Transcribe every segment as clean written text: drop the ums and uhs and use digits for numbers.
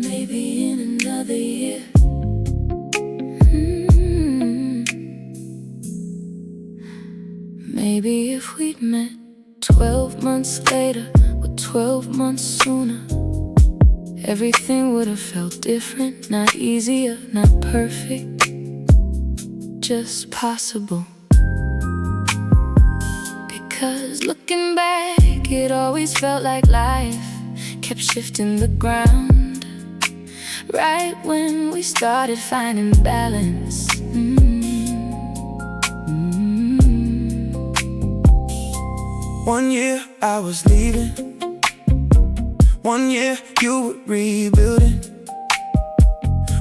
Maybe in another year. Maybe if we'd met 12 months later or 12 months sooner, everything would have felt different. Not easier, not perfect, just possible. Because looking back, it always felt like life kept shifting the ground right when we started finding balance. One year I was leaving, one year you were rebuilding,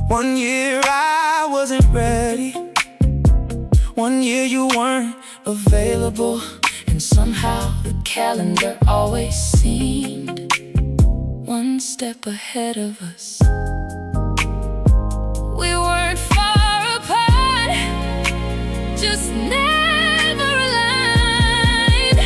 one year I wasn't ready, one year you weren't available, and somehow the calendar always seemed one step ahead of us. We weren't far apart, just never aligned.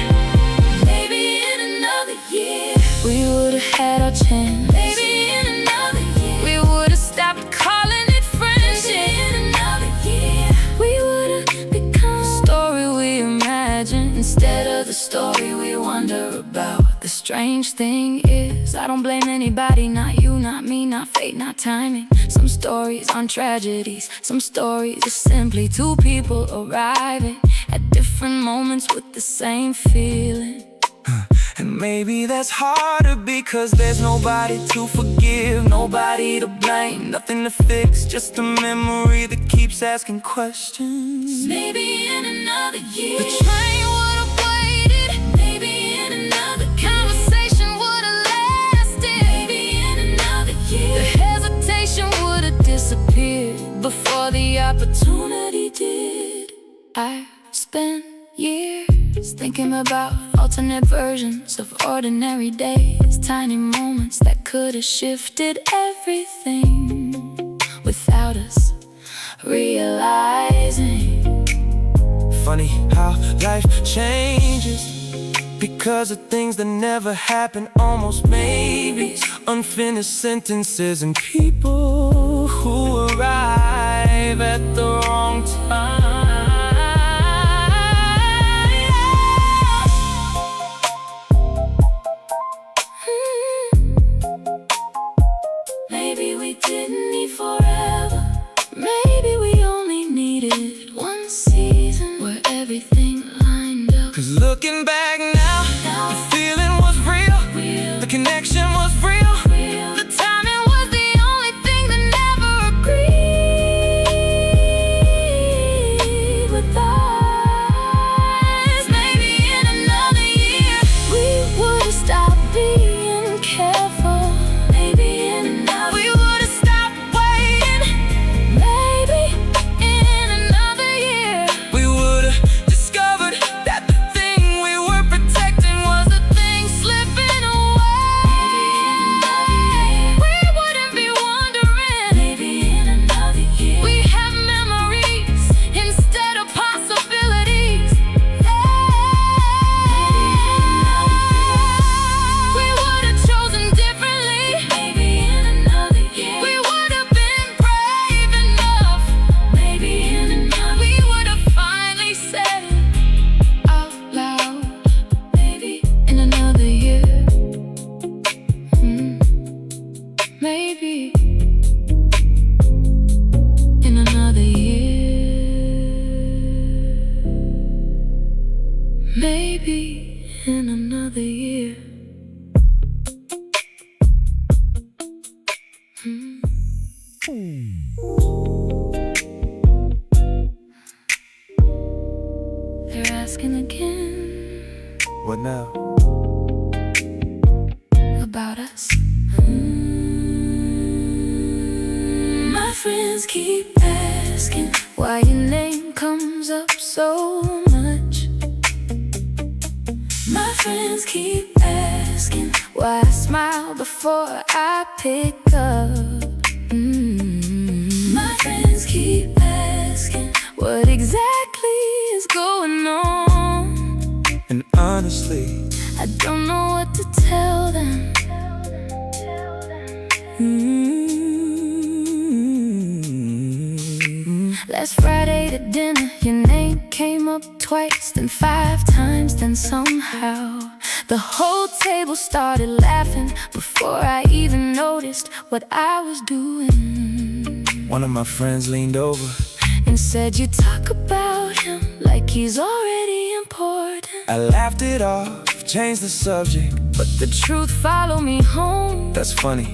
Maybe in another year we would've had our chance. Maybe in another year we would've stopped calling it friendship. Maybe in another year we would've become the story we imagined instead of the story we wonder about. The strange thing is, I don't blame anybody, not you, not me, not fate, not timing. Some stories aren't tragedies, some stories are simply two people arriving at different moments with the same feeling. And maybe that's harder because there's nobody to forgive, nobody to blame, nothing to fix, just a memory that keeps asking questions. Maybe in another year the train would've waited. Maybe in another conversation would've lasted. Maybe in another year the hesitation would've disappeared before the opportunity did. I spent years thinking about alternate versions of ordinary days, tiny moments that could have shifted everything without us realizing. Funny how life changes because of things that never happened, almost maybes, unfinished sentences, and people who arrive at the wrong time. Maybe we didn't need forever. Maybe we only needed one season where everything lined up. 'Cause looking back now, the feeling was real, the connection was real, the timing was the only thing that never agreed with us. Maybe in another year we would've stopped being careful. Maybe in another we would've stopped waiting. Maybe in another year we would've discovered that the thing we were protecting was the thing slipping away. we wouldn't be wondering. Maybe in another year we have memories instead of possibilities. We would've chosen differently. Maybe in another year we would've been brave enough. Maybe in another we would've finally said it out loud. Maybe in another year. Maybe in another year. Maybe in another year. They're asking again What now? about us. My friends keep asking why your name comes up so much. My friends keep asking why I smile before I pick up. My friends keep asking what exactly is going on. dinner, your name came up twice, then 5 times, then somehow the whole table started laughing before I even noticed what I was doing. One of my friends leaned over and said, "You talk about him like he's already important." I laughed it off, changed the subject. But the truth followed me home. That's funny,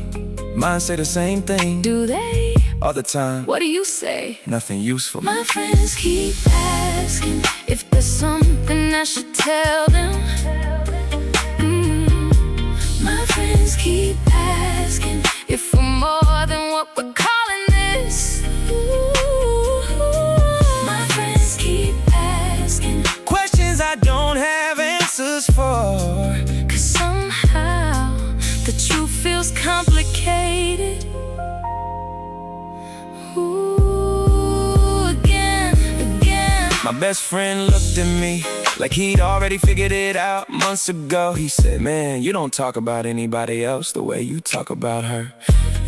mine say the same thing. Do they? All the time. What do you say? Nothing useful. My friends keep asking if there's something I should tell them. My friends keep asking if we're more than what we're calling this. My friends keep asking questions I don't have answers for. 'Cause somehow the truth feels complicated. Again. My best friend looked at me like he'd already figured it out months ago. He said, "Man, you don't talk about anybody else the way you talk about her."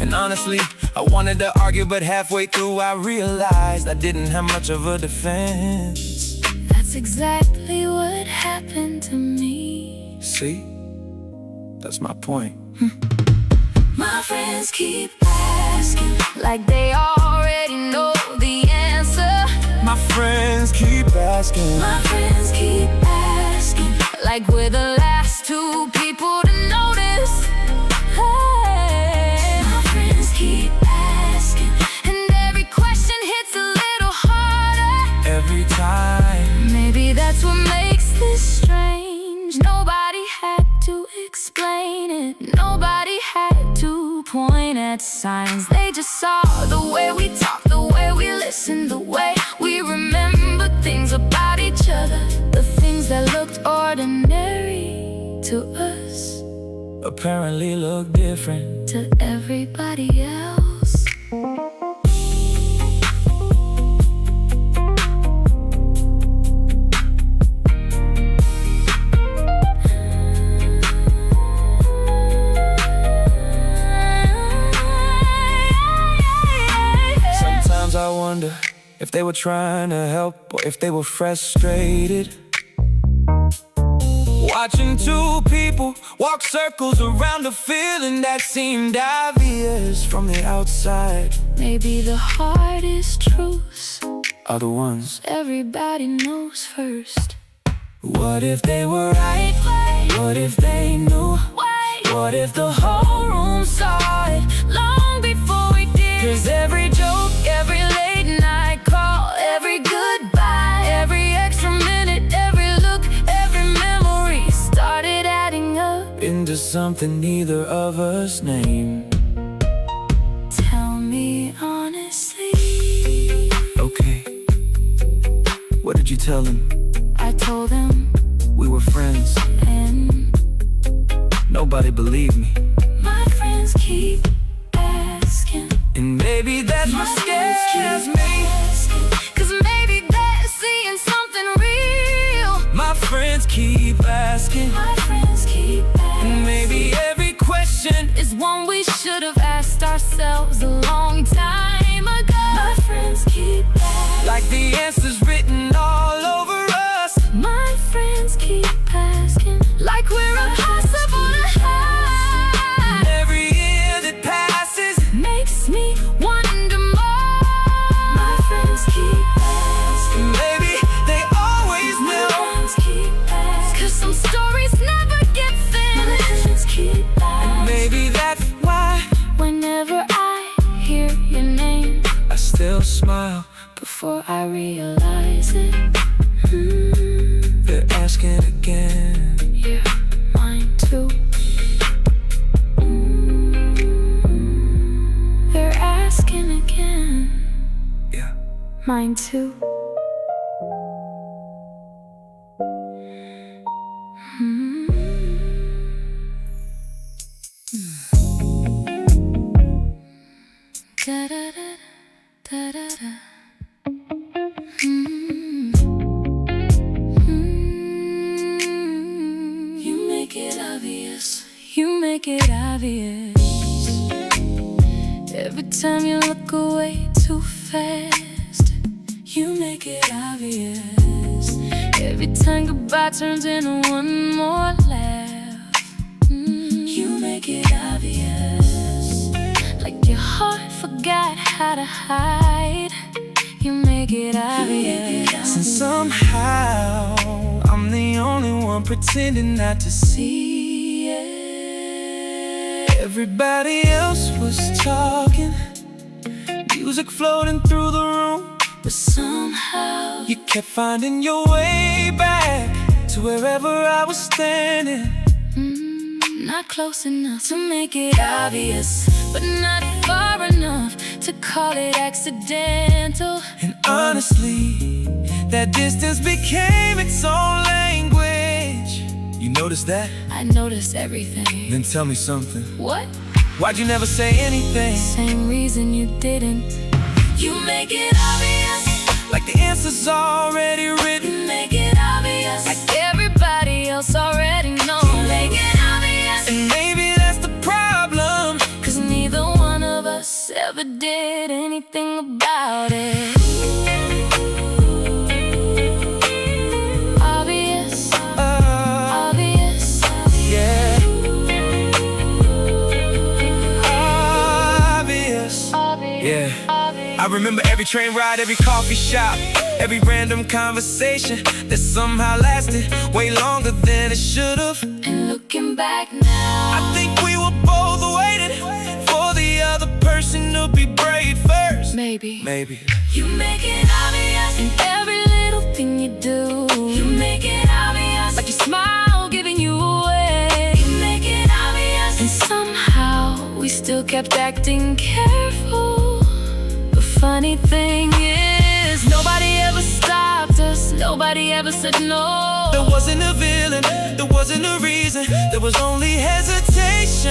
And honestly, I wanted to argue, but halfway through I realized I didn't have much of a defense. That's exactly what happened to me. See? That's my point. My friends keep asking like they already know the answer. My friends keep asking. My friends keep asking like we're the last 2 people to notice. Hey. My friends keep asking, and every question hits a little harder every time. Maybe that's what makes this strange. Nobody had to explain it. Nobody had to point at signs. They just saw the way we talk, the way we listen, the way we remember things about each other. The things that looked ordinary to us apparently look different to everybody else. I wonder if they were trying to help or if they were frustrated. Watching 2 people walk circles around a feeling that seemed obvious from the outside. Maybe the hardest truths are the ones everybody knows first. What if they were right? What if they knew? What if the whole room saw it long before we did? 'Cause every joke, every late night call, every goodbye, every extra minute, every look, every memory started adding up into something neither of us named. Tell me honestly. Okay. What did you tell them? I told them we were friends, and nobody believed me. My friends keep asking, and maybe that's what scares me. 'Cause maybe they're seeing something real. My friends keep asking. My friends keep asking. And maybe every question is one we should have asked ourselves a long time ago. My friends keep asking like the answers written all over us. My friends keep asking like we're impossible to hide. Every year that passes makes me wonder more. My friends keep asking. Maybe they always will. My friends keep asking. 'Cause some stories never get finished. My friends keep asking. Maybe that's why whenever I hear your name, I still smile before I realize it. They're asking again. Yeah, mine too. They're asking again. Yeah, mine too. Da da da da da da. You make it obvious. You make it obvious. Every time you look away too fast, You make it obvious. Every time goodbye turns into one more laugh. You make it obvious. Like your heart forgot how to hide. You make it obvious. And somehow I'm the only one pretending not to see it. Everybody else was talking, music floating through the room, but somehow you kept finding your way back to wherever I was standing. Not close enough to make it obvious, but not far enough to call it accidental. And honestly, that distance became its own language. You noticed that? I noticed everything. Then tell me something. What? Why'd you never say anything? Same reason you didn't. You make it obvious, like the answer's already written. You make it obvious, like everybody else already knows. You make it obvious, and maybe that's the problem, 'cause neither one of us ever did anything about it. Obvious, obvious, yeah. Obvious, yeah. I remember every train ride, every coffee shop, every random conversation that somehow lasted way longer than it should've. And looking back now, I think we were both waiting for the other person to be brave first. Maybe you make it obvious in every little thing you do. You make it obvious, like your smile giving you away. You make it obvious, and somehow we still kept acting careful. Funny thing is, nobody ever stopped us, nobody ever said no. There wasn't a villain, there wasn't a reason, there was only hesitation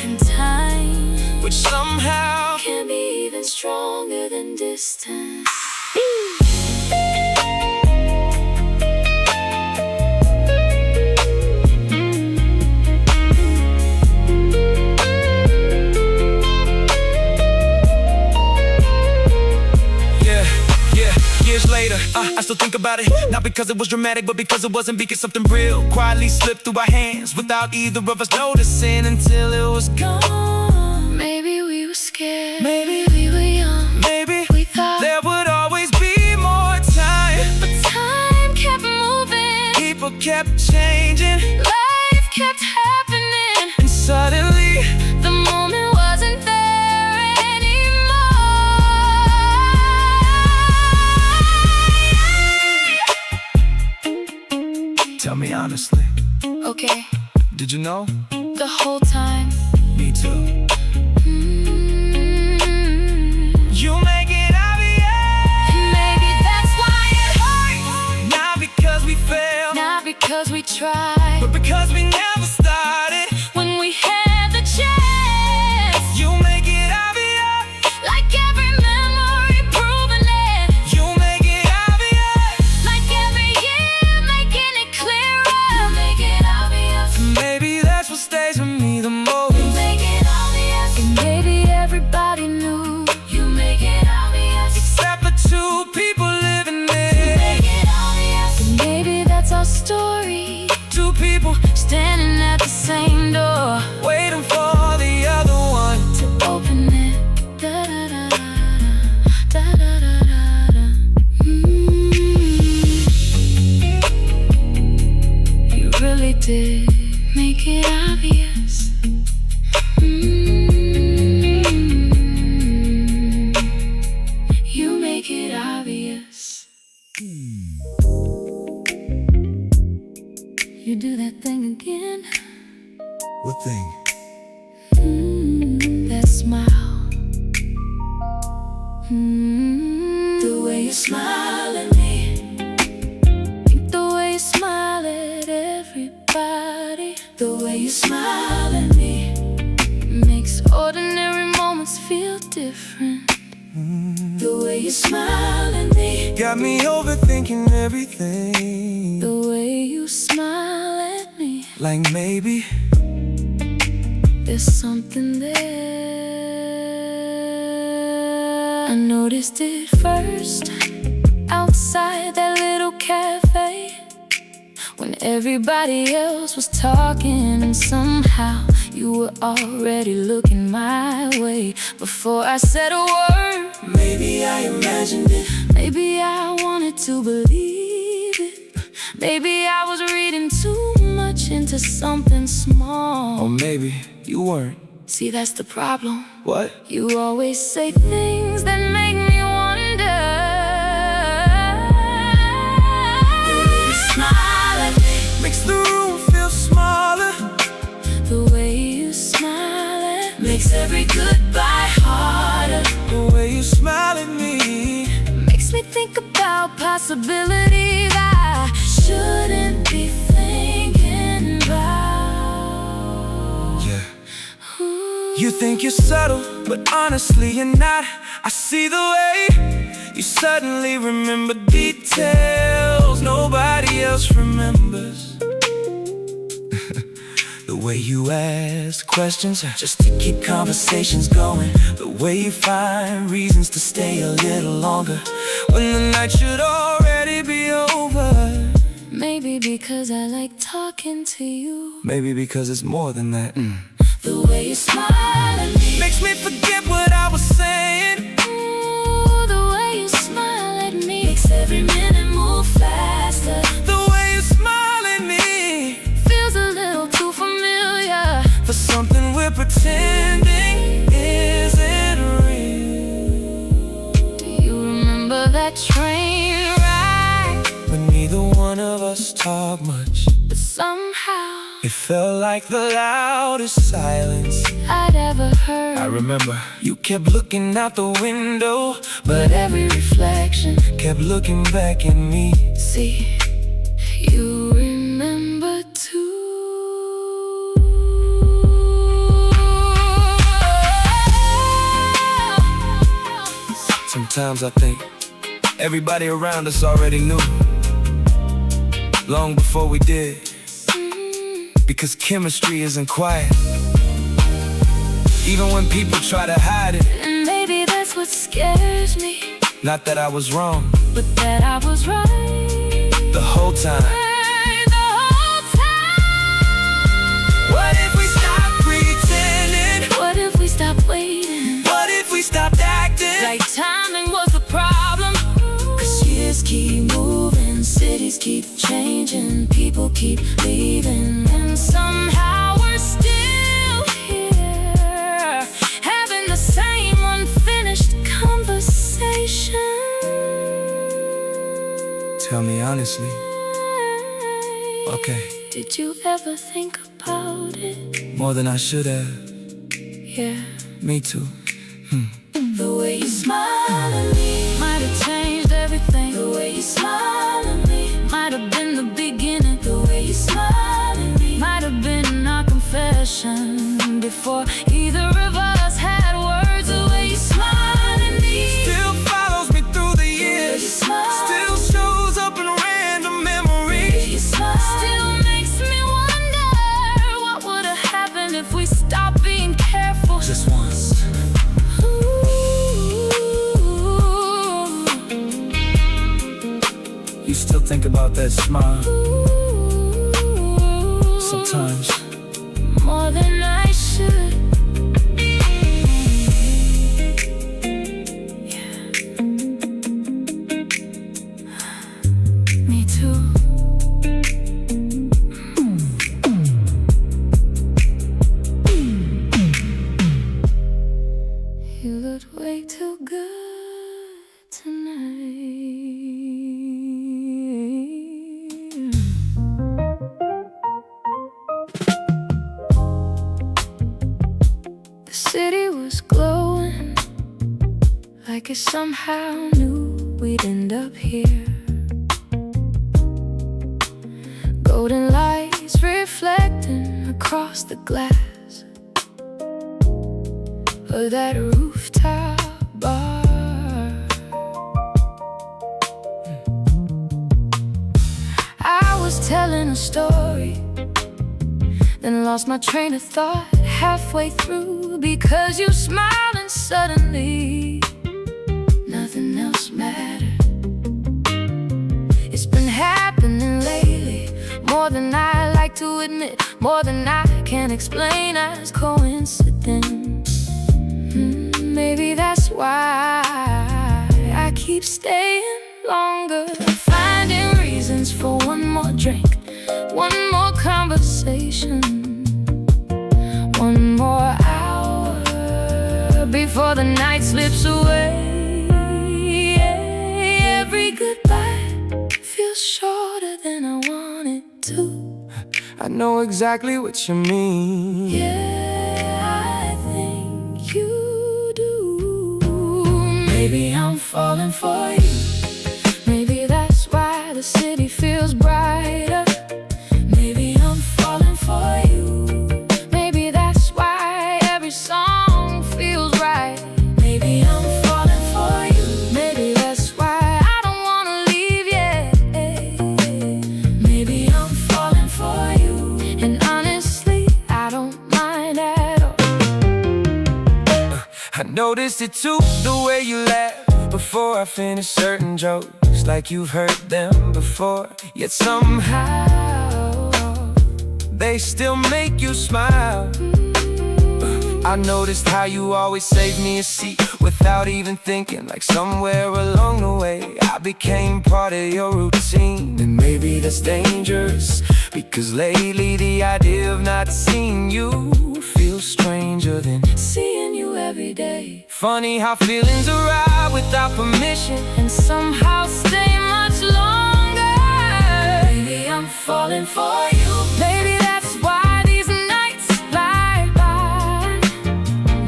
and time, which somehow can be even stronger than distance. Later, I still think about it, not because it was dramatic, but because it wasn't, because something real quietly slipped through our hands without either of us noticing until it was gone. Maybe we were scared, maybe we were young, maybe we thought there would always be more time. But time kept moving, people kept changing, life kept happening, and suddenly the moment wasn't there. Tell me honestly. Okay. Did you know? The whole time. Me too. You make it obvious. Maybe that's why it hurts. Not because we failed, not because we tried, but because we never started when we had the chance. You make it obvious, like every memory proving it. You make it obvious, like every year making it clearer. You make it obvious, maybe that's what stays with me the most. You make it obvious, and maybe everybody knew. You make it obvious, except for two people living it. You make it obvious, and maybe that's our story. Two people standing at the same door, waiting for the other one to open it. Da da da da da da da da. You really did make it obvious. You make it obvious. You do that thing again. What thing? That smile. The way you smile at me, the way you smile at everybody. The way you smile at me makes ordinary moments feel different. The way you smile at me Got me overthinking everything. the way you smile at me, Like maybe there's something there. I noticed it first outside that little cafe, when everybody else was talking, and somehow you were already looking my way before I said a word. Maybe I imagined it. Maybe I wanted to believe it. Maybe I was reading too much into something small. Or maybe you weren't. See, that's the problem. What? You always say things that make me wonder. The way you smile at me makes the room feel smaller. The way you smile at me Makes every goodbye harder. The way you smile at me makes me think about possibilities I shouldn't be thinking about. Yeah. You think you're subtle, but honestly you're not. I see the way you suddenly remember details nobody else remembers. The way you ask questions just to keep conversations going. The way you find reasons to stay a little longer when the night should already be over. Maybe because I like talking to you. Maybe because it's more than that. The way you smile at me Makes me forget what I was saying. Ooh, the way you smile at me makes every minute move faster. The way you smile at me Feels a little too familiar for something we're pretending isn't real. Do you remember that train ride? But neither one of us talk much. But somehow It felt like the loudest silence I'd ever heard. I remember. You kept looking out the window, But every reflection, kept looking back at me. see, you remember too. Sometimes I think everybody around us already knew, long before we did. Because chemistry isn't quiet, even when people try to hide it. And maybe that's what scares me, Not that I was wrong but that I was right the whole time. the whole time. What if we stopped pretending? What if we stopped waiting? What if we stopped acting Like timing was the problem. 'Cause years keep moving, cities keep changing, people keep leaving, and somehow we're still here, having the same unfinished conversation. Tell me honestly, okay, Did you ever think about it? more than I should have. Yeah. Me too. The way you smile at me might have changed everything. The way you smile at me might have been the beginning. The way you smile at me might have been our confession before either of us had words. The way you smile at me Still follows me through the years. Still shows up in random memories. still makes me wonder what would have happened if we stopped being careful. Just once. You still think about that smile sometimes. More than I should. Yeah. Me too. You look way too good tonight. The city was glowing, like it somehow knew we'd end up here. Golden lights reflecting across the glass of that rooftop bar. I was telling a story, then lost my train of thought halfway through, because you smiled and suddenly nothing else mattered. to admit more than I can explain as coincidence. Maybe that's why I keep staying longer, finding reasons for one more drink, one more conversation, one more hour before the night slips away. Every goodbye feels shorter than I want it to. I know exactly what you mean. Yeah, I think you do. Maybe I'm falling for you. Maybe that's why the city feels brighter. Maybe I'm falling for you. Maybe that's why every song feels right. Maybe I'm falling for you. Maybe that's why I don't wanna leave yet. Maybe I'm falling for you. And honestly, I don't mind at all. I noticed it too, the way you laugh before I finish certain jokes, like you've heard them before, yet somehow they still make you smile. I noticed how you always save me a seat without even thinking, like somewhere along the way I became part of your routine. And maybe that's dangerous, because lately the idea of not seeing you feels stranger than seeing you every day. Funny how feelings arrive without permission and somehow stay much longer. Maybe I'm falling for you. Maybe that's why these nights fly by.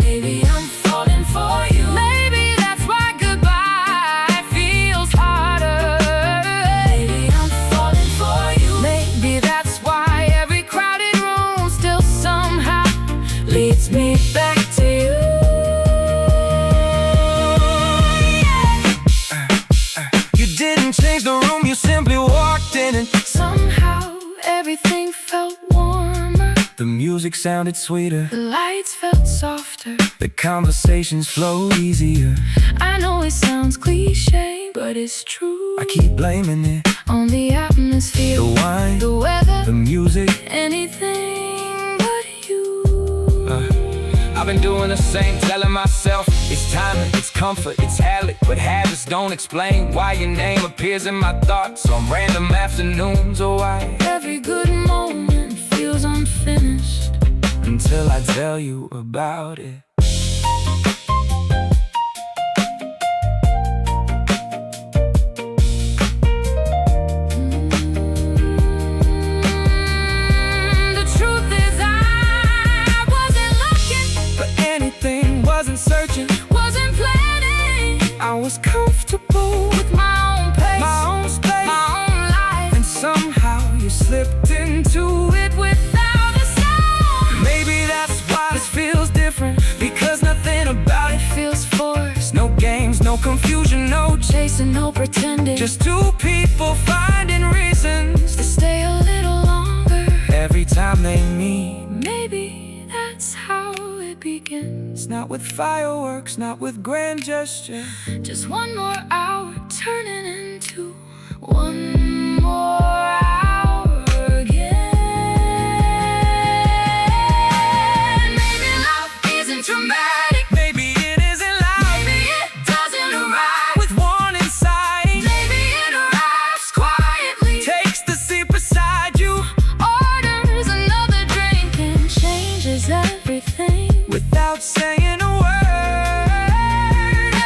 Maybe I'm falling for you. Maybe that's why goodbye feels harder. Maybe I'm falling for you. Maybe that's why every crowded room still somehow leads me back to you. Change the room, you simply walked in and somehow everything felt warmer. The music sounded sweeter, the lights felt softer, the conversations flowed easier. I know it sounds cliche, but it's true. I keep blaming it on the atmosphere, the wine, the weather, the music, anything but you. I've been doing the same, telling myself it's timing, it's comfort, it's habit, but habits don't explain why your name appears in my thoughts on random afternoons, or why every good moment feels unfinished until I tell you about it. Searching, wasn't planning. I was comfortable with my own pace, my own space, my own life. And somehow you slipped into it without a sound. Maybe that's why this feels different, because nothing about it feels forced. No games, no confusion, no chasing, no pretending. Just two people finding reasons to stay a little longer every time they meet. Maybe that's how it begins. Not with fireworks, not with grand gesture. Just one more hour turning into one more hour again. Maybe love isn't dramatic. Maybe it isn't loud. Maybe it doesn't arrive with one inside. Maybe it arrives quietly, takes the seat beside you, orders another drink, and changes everything without saying a word.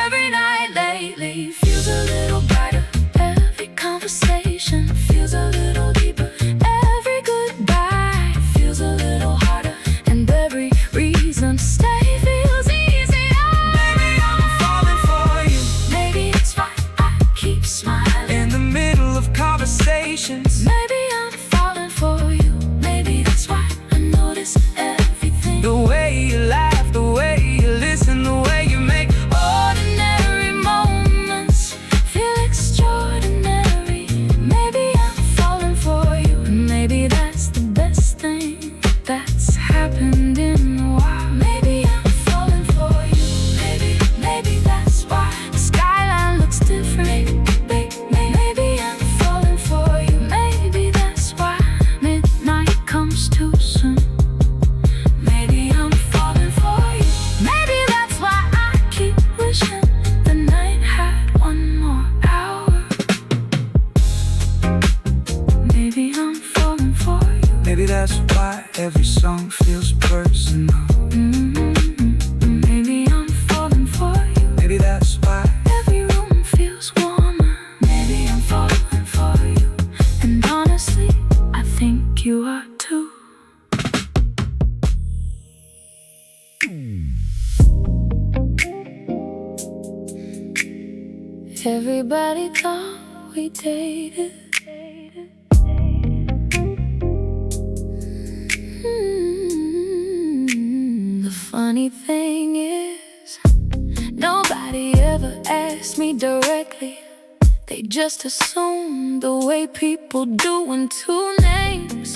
Every night lately feels a little brighter. Every conversation feels a little deeper. Every goodbye feels a little harder. And every reason to stay feels easier. Maybe I'm falling for you. Maybe it's why I keep smiling in the middle of conversations. Maybe I'm falling for you. Maybe that's why I notice everything. The way you laugh, the way you listen, the way you make ordinary moments feel extraordinary. Maybe I'm falling for you. Maybe that's the best thing that's happened in a while. Maybe I'm falling for you. Maybe that's why the skyline looks different. Maybe I'm falling for you. Maybe that's why every song feels personal. Maybe I'm falling for you. Maybe that's why Every room feels warmer. Maybe I'm falling for you. And honestly, I think you are too. Everybody thought we dated. The funny thing is, nobody ever asked me directly. They just assumed the way people do when two names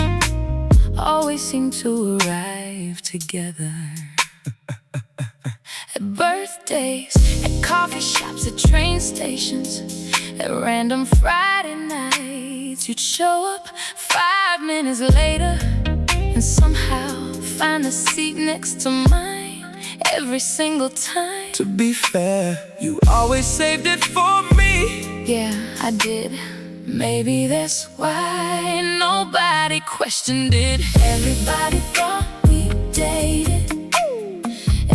always seem to arrive together. At birthdays, at coffee shops, at train stations, at random Friday nights, you'd show up 5 minutes later and somehow find the seat next to mine every single time. to be fair, you always saved it for me. Yeah, I did. Maybe that's why nobody questioned it. Everybody thought we dated.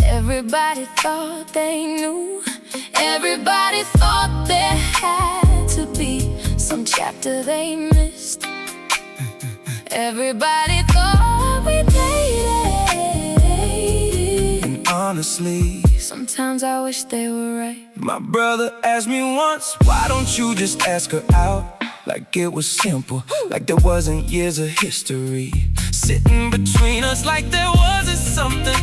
Everybody thought they knew. Everybody thought there had to be some chapter they missed. Everybody thought we dated. And honestly, sometimes I wish they were right. my brother asked me once, why don't you just ask her out? Like it was simple, like there wasn't years of history sitting between us, like there wasn't something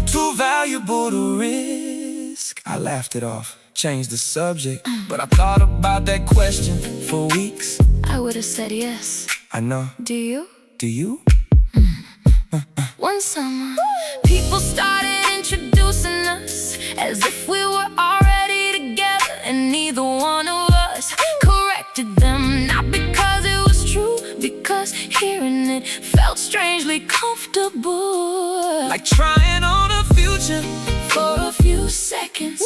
too valuable to risk. I laughed it off, changed the subject, but I thought about that question for weeks. I would have said yes. I know, Do you? do you? One summer, people started introducing us as if we were already together, and neither one of us corrected them. Not because it was true, because hearing it felt strangely comfortable. Like trying on a future For a few seconds,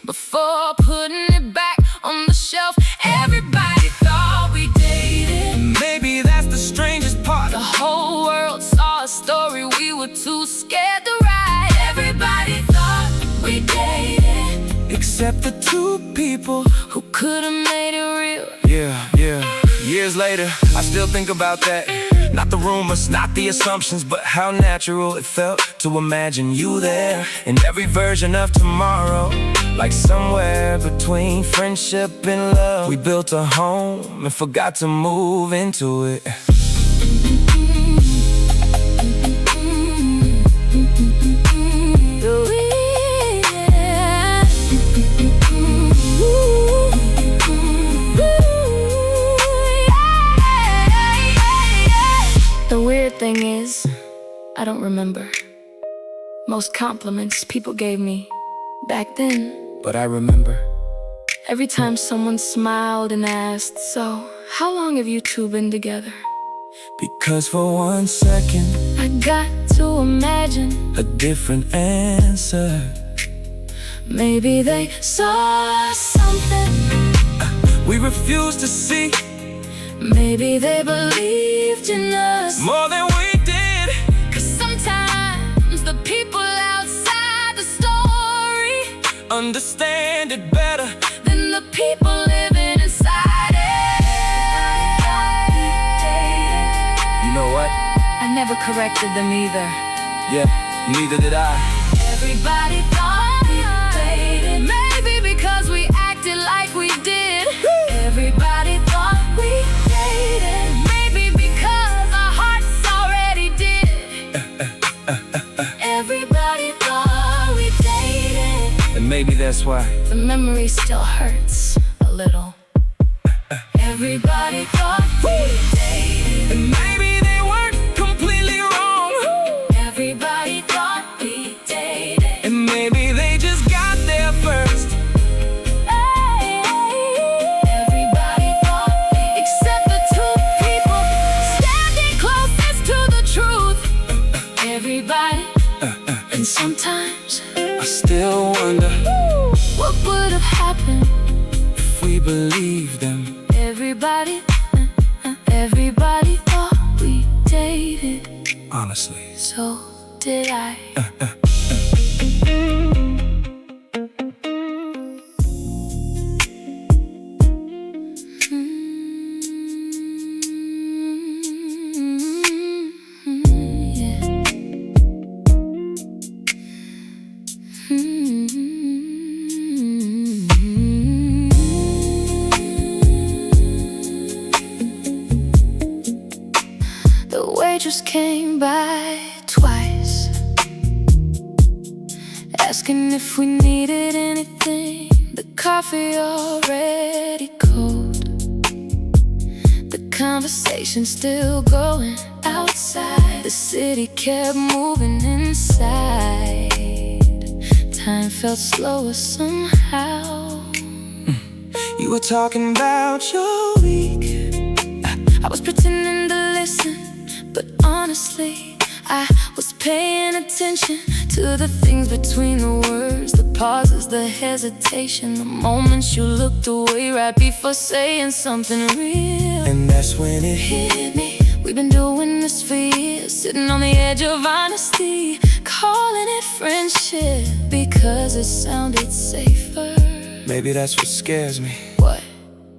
before putting it back on the shelf. Everybody thought we dated. maybe that's the strangest part. The whole world saw a story we were too scared to write. Everybody thought we dated, Except the two people. who could have made it real. Yeah, years later, I still think about that. Not the rumors, not the assumptions, but how natural it felt to imagine you there in every version of tomorrow. Like somewhere between friendship and love, we built a home and forgot to move into it. The weird thing is, I don't remember most compliments people gave me back then. But I remember, Every time someone smiled and asked, "So, how long have you two been together?" because for 1 second, I got to imagine a different answer. maybe they saw something. We refused to see Maybe they believed in us. more than we did. 'Cause sometimes the people outside the story Understand it better. than the people living inside it. You know what? I never corrected them either. Yeah, neither did I. Everybody thought we dated. Maybe because we acted like we did. Everybody thought we dated. Maybe because our hearts already did. Everybody thought we dated. And maybe that's why. The memory still hurts a little. Everybody thought we dated. And maybe they weren't completely wrong. Everybody thought we dated. And maybe they just got there first. Everybody thought, except the two people standing closest to the truth. Everybody, and sometimes I still wonder what would have happened? if we believed them. Everybody thought we dated. Honestly. So did I. The waitress came by twice, asking if we needed anything. The coffee already cold, the conversation still going outside. The city kept moving inside. Time felt slower somehow. You were talking about your week. I was pretending to listen, but honestly, I was paying attention to the things between the words, the pauses, the hesitation, the moments you looked away right before saying something real. And that's when it Hit me. We've been doing this for years, sitting on the edge of honesty, calling it friendship because it sounded safer. Maybe that's what scares me. What?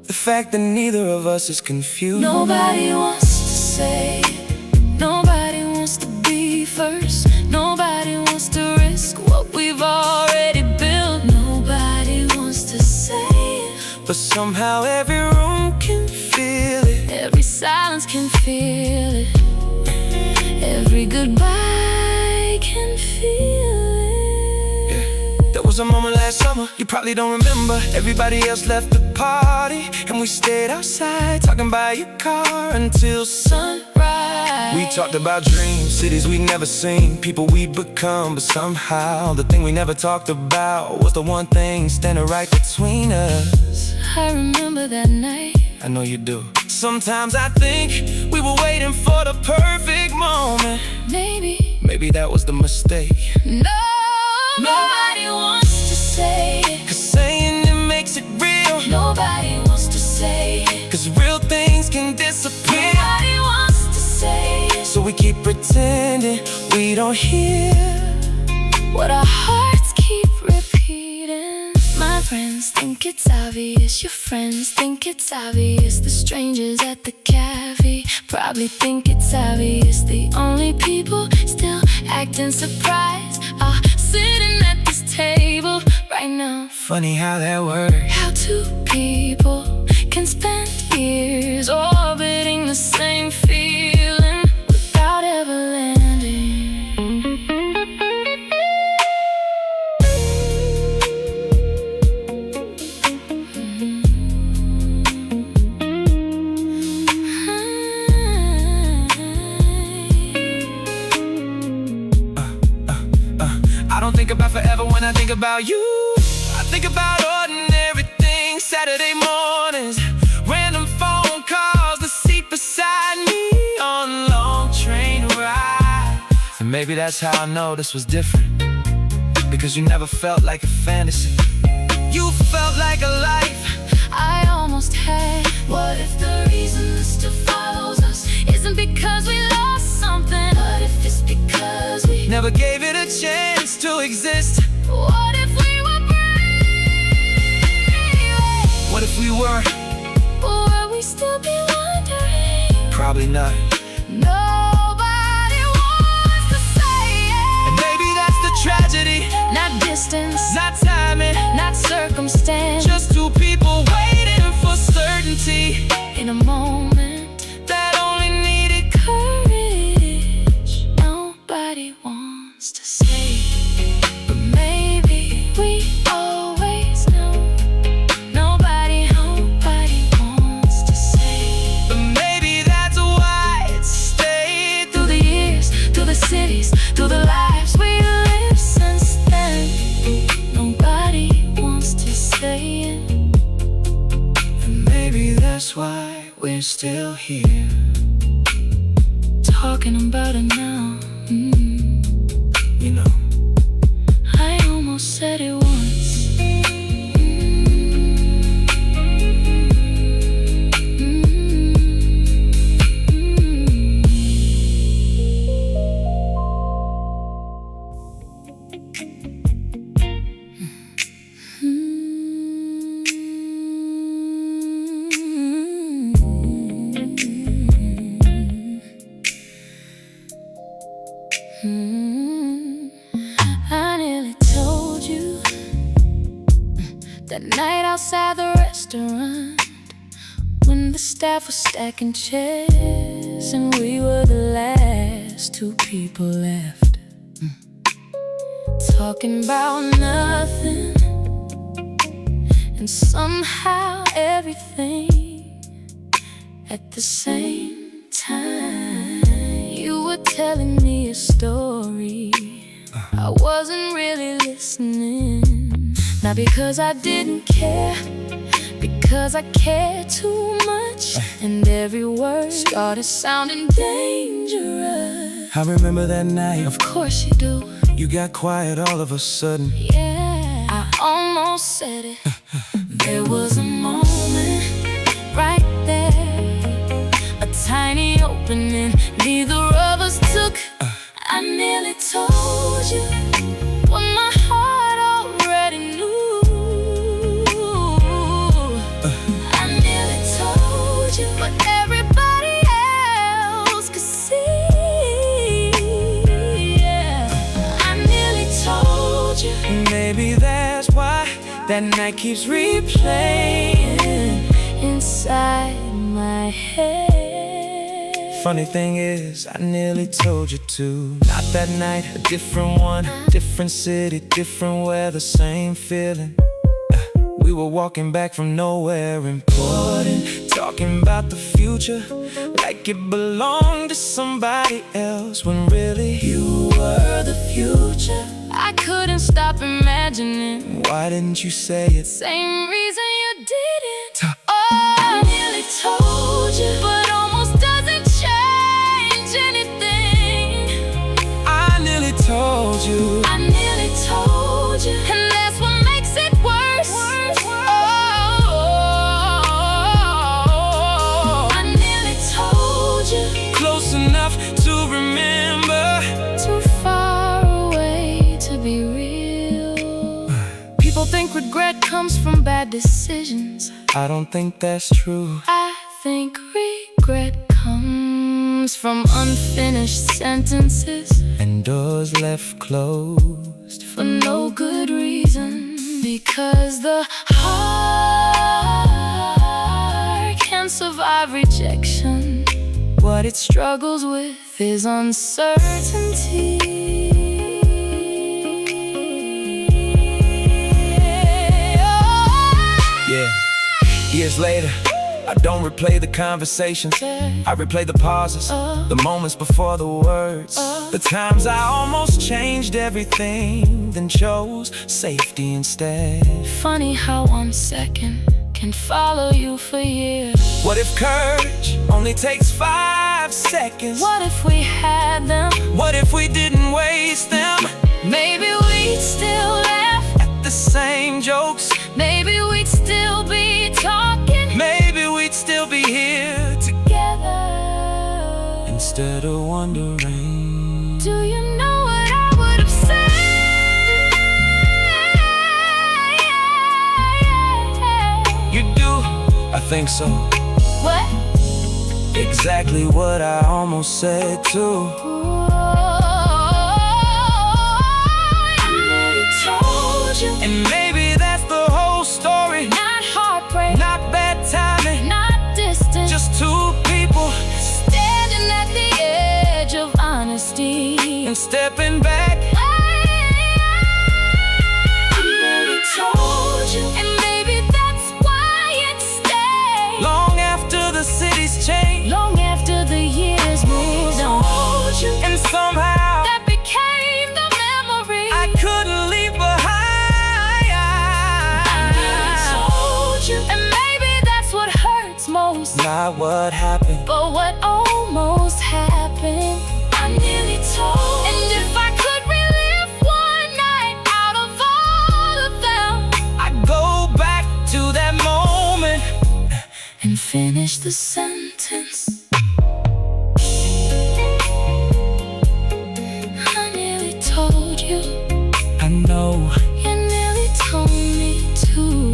The fact that neither of us is confused. Nobody wants to say it. Nobody wants to be first. Nobody wants to risk what we've already built. Nobody wants to say it. But somehow every room can feel it. Every silence can feel it. Every goodbye can feel it. There was a moment last summer, you probably don't remember. Everybody else left the party, and we stayed outside, talking by your car until sunrise. We talked about dreams, cities we'd never seen, people we'd become. But somehow, the thing we never talked about was the one thing standing right between us. I remember that night. I know you do. Sometimes I think we were waiting for the perfect moment. Maybe that was the mistake. No, nobody wants to say it, 'Cause saying it makes it real. nobody wants to say it. 'Cause real things can disappear. Nobody wants to say it. So we keep pretending we don't hear What our hearts keep repeating. My friends think it's obvious, your friends think it's obvious. The strangers at the cafe probably think it's obvious. The only people still acting surprised are sitting at this table right now. Funny how that works. How two people can spend years orbiting the same feeling without ever landing. I don't think about forever when I think about you. I think about ordinary things, Saturday mornings, random phone calls, the seat beside me on long train rides. And maybe that's how I know this was different, because you never felt like a fantasy. You felt like a life I almost had. What if the reason this still follows us isn't because we lost something? What if it's because we never gave it a chance to exist? What if we were brave? What if we were? Would we still be wondering? Probably not. Nobody wants to say it. And maybe that's the tragedy. Not distance, Not timing, not circumstance. just two people waiting for certainty In a moment that only needed courage. Nobody wants to say it, but maybe we always know. Nobody wants to say it. But maybe that's why it stayed Through the years, through the cities, through the lives we lived since then. Nobody wants to say it. And maybe that's why we're still here, Talking about it now. you know. I almost said it once. That night outside the restaurant, when the staff was stacking chairs and we were the last two people left, talking about nothing and somehow everything at the same time. You were telling me a story, I wasn't really listening. Not because I didn't care, because I cared too much, and every word started sounding dangerous. I remember that night. Of course you do. You got quiet all of a sudden. Yeah, I almost said it. There was a moment right there, a tiny opening neither of us took. I nearly told you what my heart already knew. I nearly told you what everybody else could see. Yeah, I nearly told you. Maybe that's why that night keeps replaying inside my head. Funny thing is, I nearly told you to. Not that night, a different one. Different city, different weather, same feeling. We were walking back from nowhere important, talking about the future like it belonged to somebody else, when really you were the future. I couldn't stop imagining. Why didn't you say it? Same reason you didn't. Oh, I nearly told you, but almost doesn't change anything. I nearly told you. I nearly told you, and that's what makes it worse. Oh, I nearly told you. Close enough to remember, Too far away to be real. People think regret comes from bad decisions. I don't think that's true. I think regret comes from unfinished sentences And doors left closed for no good reason. Because the heart can survive rejection. What it struggles with is uncertainty. Yeah. Years later, I don't replay the conversations, I replay the pauses, the moments before the words, the times I almost changed everything, then chose safety instead. Funny how 1 second can follow you for years. What if courage only takes 5 seconds? What if we had them? What if we didn't waste them? Maybe we'd still laugh At the same jokes, Maybe we'd still be talking maybe we'd still be here together. instead of wondering. Do you know what I would have said? You do? I think so. What? Exactly what I almost said too. I nearly told you. And maybe that's the whole story. Not heartbreak, Not bad timing, not distance, just two people standing at the edge of honesty and stepping back. I nearly told you, and maybe that's why it stayed. Long after the city's changed, Long after the years moved on, and somehow that became the memory I couldn't leave behind. I nearly told you, and maybe that's what hurts most. Not what happened, But what almost happened, I nearly told. And if I could relive one night out of all of them, I'd go back to that moment and finish the sentence. I nearly told you, I know. you nearly told me too.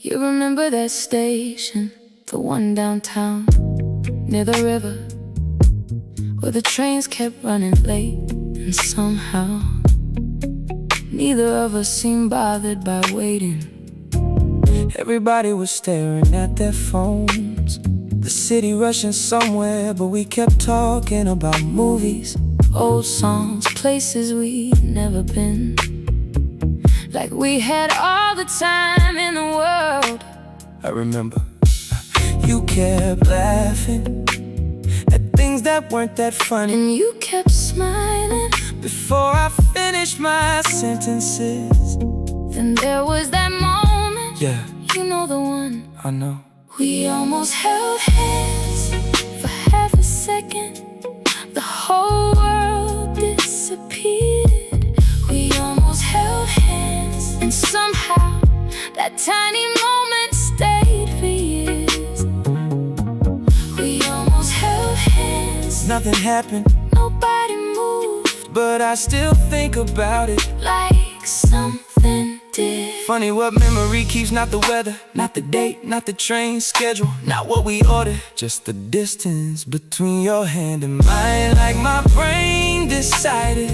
You remember that station, the one downtown, near the river, where the trains kept running late, and somehow neither of us seemed bothered by waiting. Everybody was staring at their phones, the city rushing somewhere, but we kept talking about movies, Old songs, places we'd never been, like we had all the time in the world. I remember you kept laughing at things that weren't that funny, And you kept smiling. before I finished my sentences. Then there was that moment, Yeah, you know the one. I know. We almost held hands for half a second. The whole world disappeared. We almost held hands, and somehow that tiny moment stayed for years. We almost held hands. Nothing happened, Nobody moved, but I still think about it. like something did. Funny what memory keeps, not the weather, not the date, not the train schedule, not what we ordered, just the distance between your hand and mine. Like my brain decided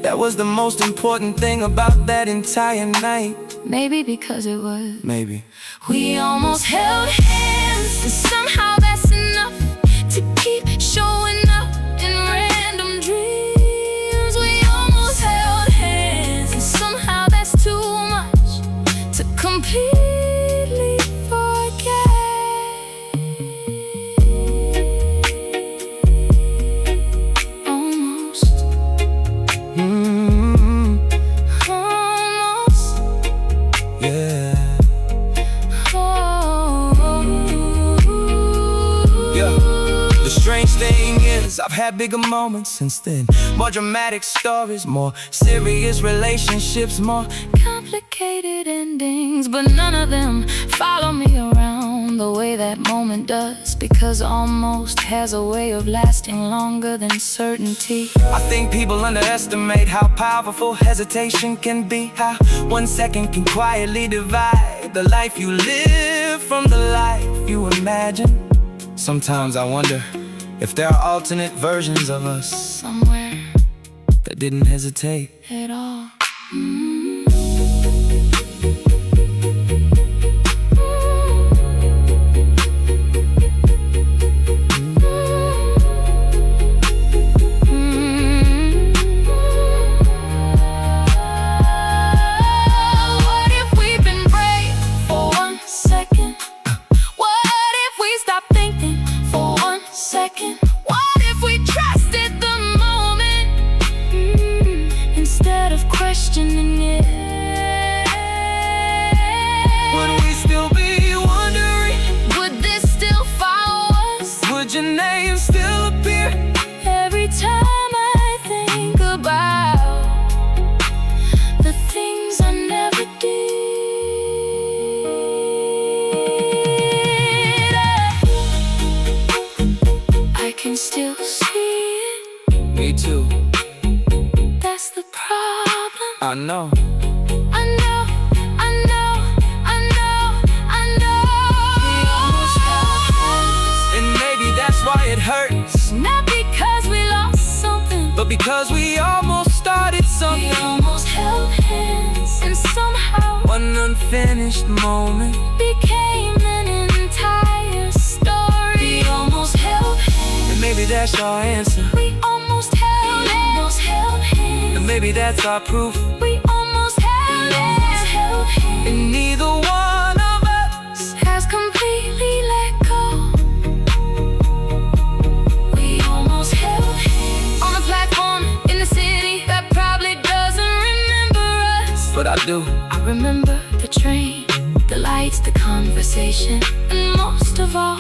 that was the most important thing about that entire night. Maybe because it was. Maybe. We almost held hands, and somehow that's enough to keep showing up in random dreams. We almost held hands, and somehow that's too much to completely forget. Almost, almost, Yeah. oh. Yeah. The strange thing is, I've had bigger moments since then. More dramatic stories, more serious relationships, more Complicated endings, but none of them follow me around the way that moment does, because almost has a way of lasting longer than certainty. I think people underestimate how powerful hesitation can be. How 1 second can quietly divide the life you live from the life you imagine. Sometimes I wonder if there are alternate versions of us Somewhere that didn't hesitate. at all. What if we've been brave for 1 second? What if we stopped thinking for 1 second? What if we trusted the moment instead of questioning it? Would we still be wondering? Would this still follow us? Would your name still appear? Every time I think about the things I never did, I can still see it. Me too, That's the problem. I know. I know, I know, I know, I know. And maybe that's why it hurts, Not because we lost something, but because we almost started we something. almost held hands, and somehow One unfinished moment. became an entire story. We almost held hands. And maybe that's our answer. We almost held hands. And maybe that's our proof. We almost held hands. And neither one of us Has completely let go. We almost held hands on a platform in the city that probably doesn't remember us. but I do. I remember the train, the lights, the conversation, and most of all,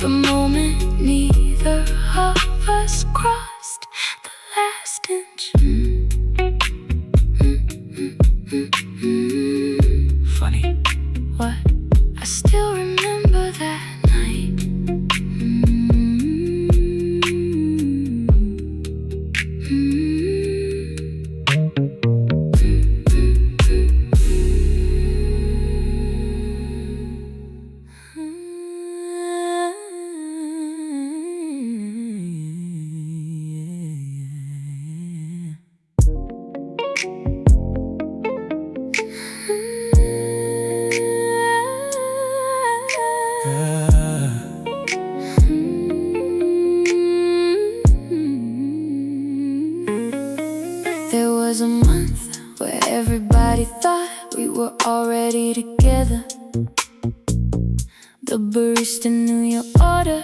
the moment neither of us crossed the last inch. where everybody thought we were already together. The barista knew your order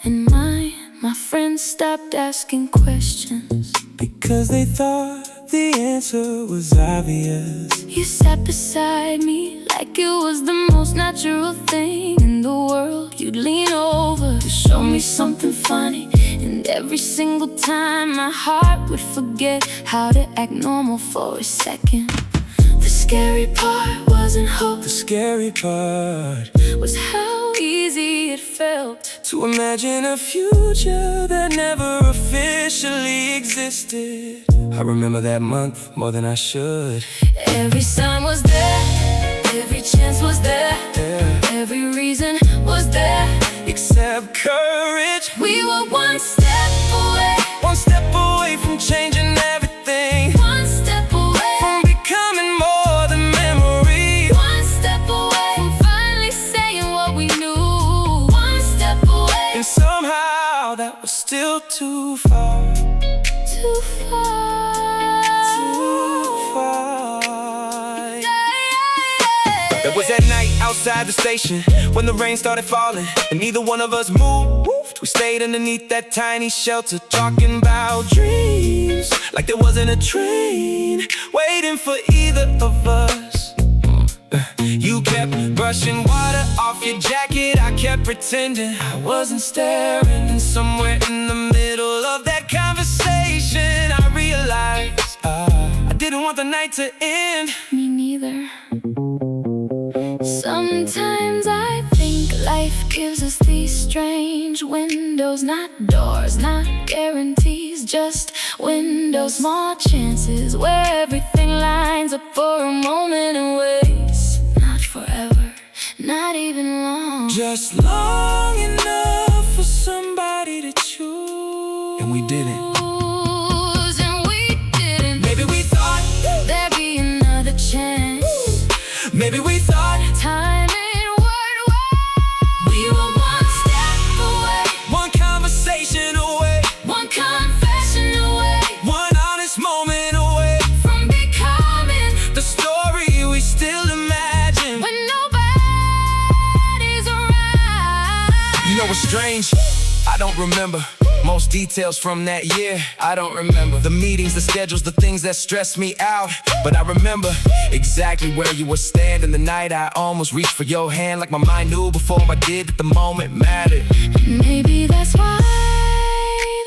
and mine. My friends stopped asking questions because they thought the answer was obvious. You sat beside me like it was the most natural thing in the world. You'd lean over to show me something funny, and every single time my heart would forget how to act normal for a second. The scary part wasn't hope. The scary part was how easy it felt to imagine a future that never officially existed. I remember that month more than I should. Every sign was there, every chance was there, every reason was there, except courage. We were one step away from changing everything, one step away from becoming more than memory, one step away from finally saying what we knew, one step away. And somehow that was still too far. Too far. It was that night outside the station when the rain started falling and neither one of us moved. We stayed underneath that tiny shelter talking about dreams, like there wasn't a train waiting for either of us. You kept brushing water off your jacket, I kept pretending I wasn't staring. And somewhere in the middle of that conversation I realized I didn't want the night to end. Me neither. Sometimes I think life gives us these strange windows, not doors, not guarantees, just windows. Small chances where everything lines up for a moment and waits. Not forever, not even long, just long enough for somebody to choose. And we didn't. Maybe we thought there'd be another chance. Maybe we thought time and word away. We were one step away, one conversation away, one confession away, one honest moment away from becoming the story we still imagine when nobody's around. You know what's strange? I don't remember most details from that year. I don't remember the meetings, the schedules, the things that stressed me out. But I remember exactly where you were standing the night I almost reached for your hand, like my mind knew before I did that the moment mattered. Maybe that's why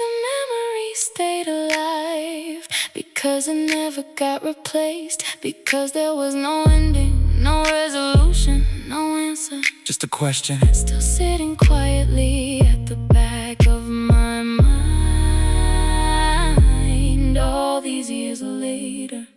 the memory stayed alive, because it never got replaced, because there was no ending, no resolution, no answer, just a question still sitting quietly at the back of my mind all these years later.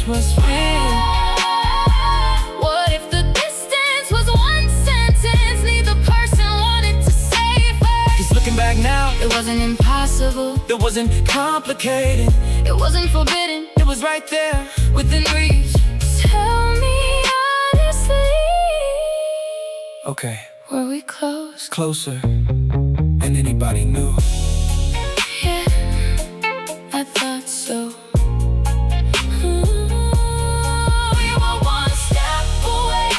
Was real. What if the distance was one sentence neither person wanted to say first? 'Cause looking back now, it wasn't impossible, it wasn't complicated, it wasn't forbidden, it was right there within reach. Tell me honestly, okay, were we close? Closer than anybody knew. Yeah, I thought so.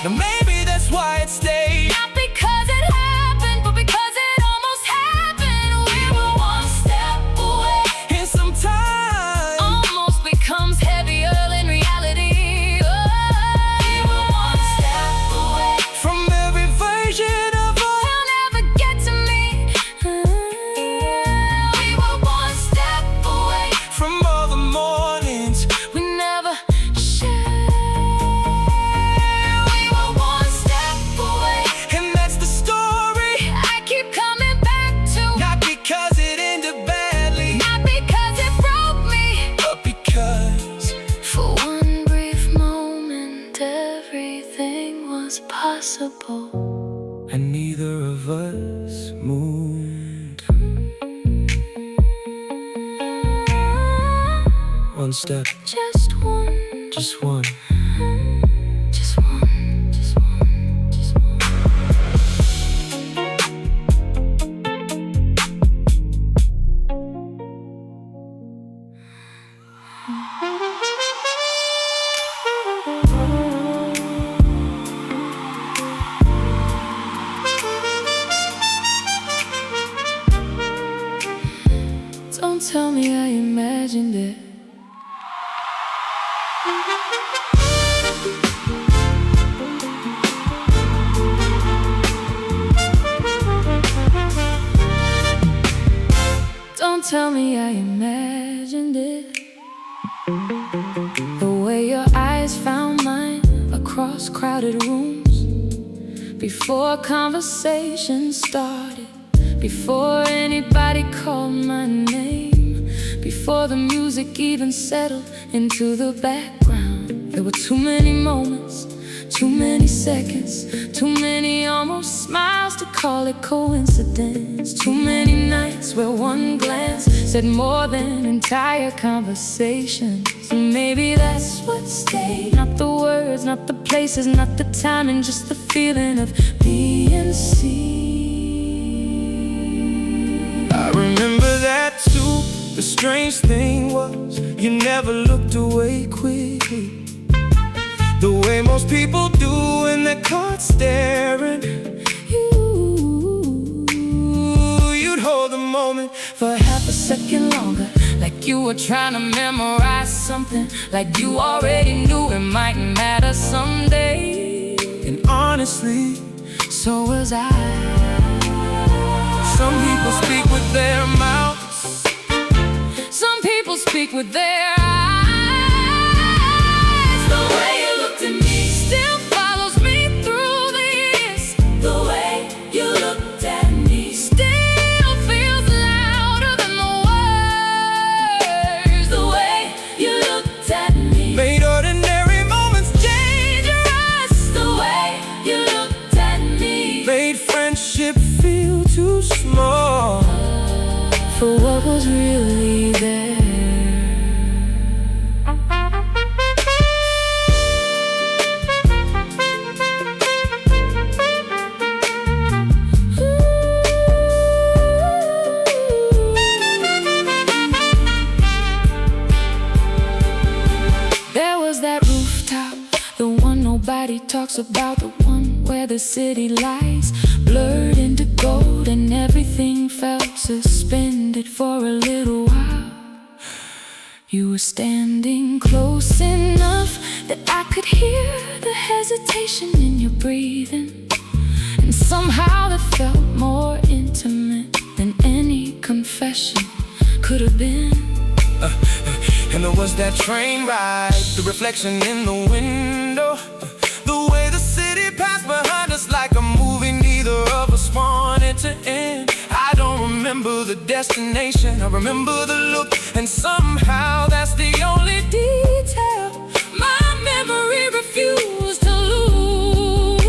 Now maybe that's why it stayed. Not because it happened, but because it almost happened. We were one step away, and sometimes almost becomes heavier than reality. Oh, we were one step away from every version of us. They'll never get to me. was possible, and neither of us moved. One step, just one, just one. just one, just one, just one. Don't tell me I imagined it. Don't tell me I imagined it. The way your eyes found mine across crowded rooms, before conversation started, before anybody called my name, before the music even settled into the background. There were too many moments, too many seconds, too many almost smiles to call it coincidence. Too many nights where one glance said more than entire conversations. And maybe that's what stayed. Not the words, not the places, not the timing, just the feeling of being seen. I remember that too. The strange thing was, you never looked away quickly, the way most people do when they're caught staring. You'd hold the moment For half a second longer, like you were trying to memorize something, like you already knew it might matter someday. and honestly, So was I. some people speak with their mouths, Some people speak with their eyes. The way you looked at me still follows me through the years. The way you looked at me still feels louder than the words. The way you looked at me made ordinary moments, dangerous. The way you looked at me made friendship feel too small for what was really there. There was that rooftop, the one nobody talks about, the one where the city lights blurred into gold and everything felt suspended for a little while. You were standing close enough that I could hear the hesitation in your breathing, and somehow that felt more intimate than any confession could have been. And there was that train ride, the reflection in the window, the way the city passed behind us like a movie neither of us wanted to end. I don't remember the destination, I remember the look, and somehow that's the only detail My memory refused to lose.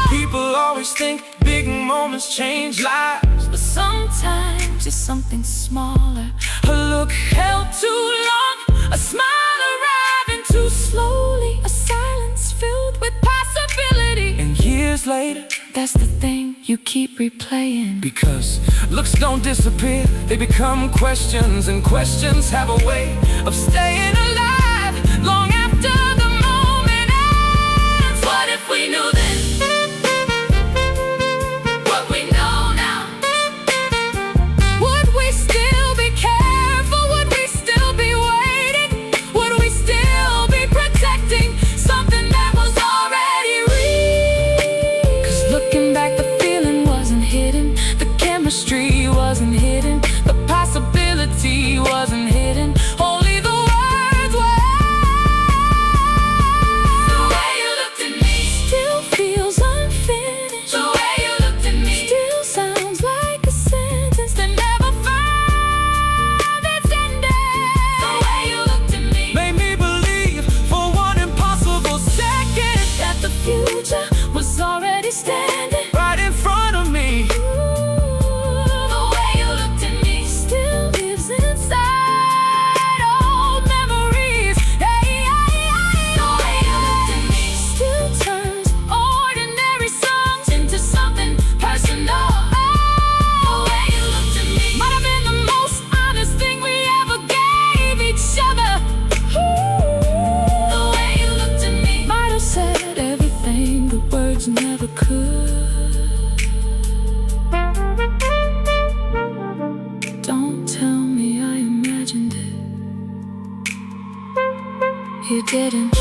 People always think big moments change lives, But sometimes it's something smaller. A look held too long, a smile arriving too slowly, a silence filled with possibility. and years later, That's the thing you keep replaying. because looks don't disappear, they become questions, and questions have a way of staying alive long after the moment ends. What if we knew then what we know now? Would we still be careful? Would we still be waiting? Would we still be protecting something that was already real? 'Cause looking back, the feeling wasn't hidden, the chemistry wasn't hidden, the possibility wasn't hidden. Only the words never could. Don't tell me I imagined it. You didn't.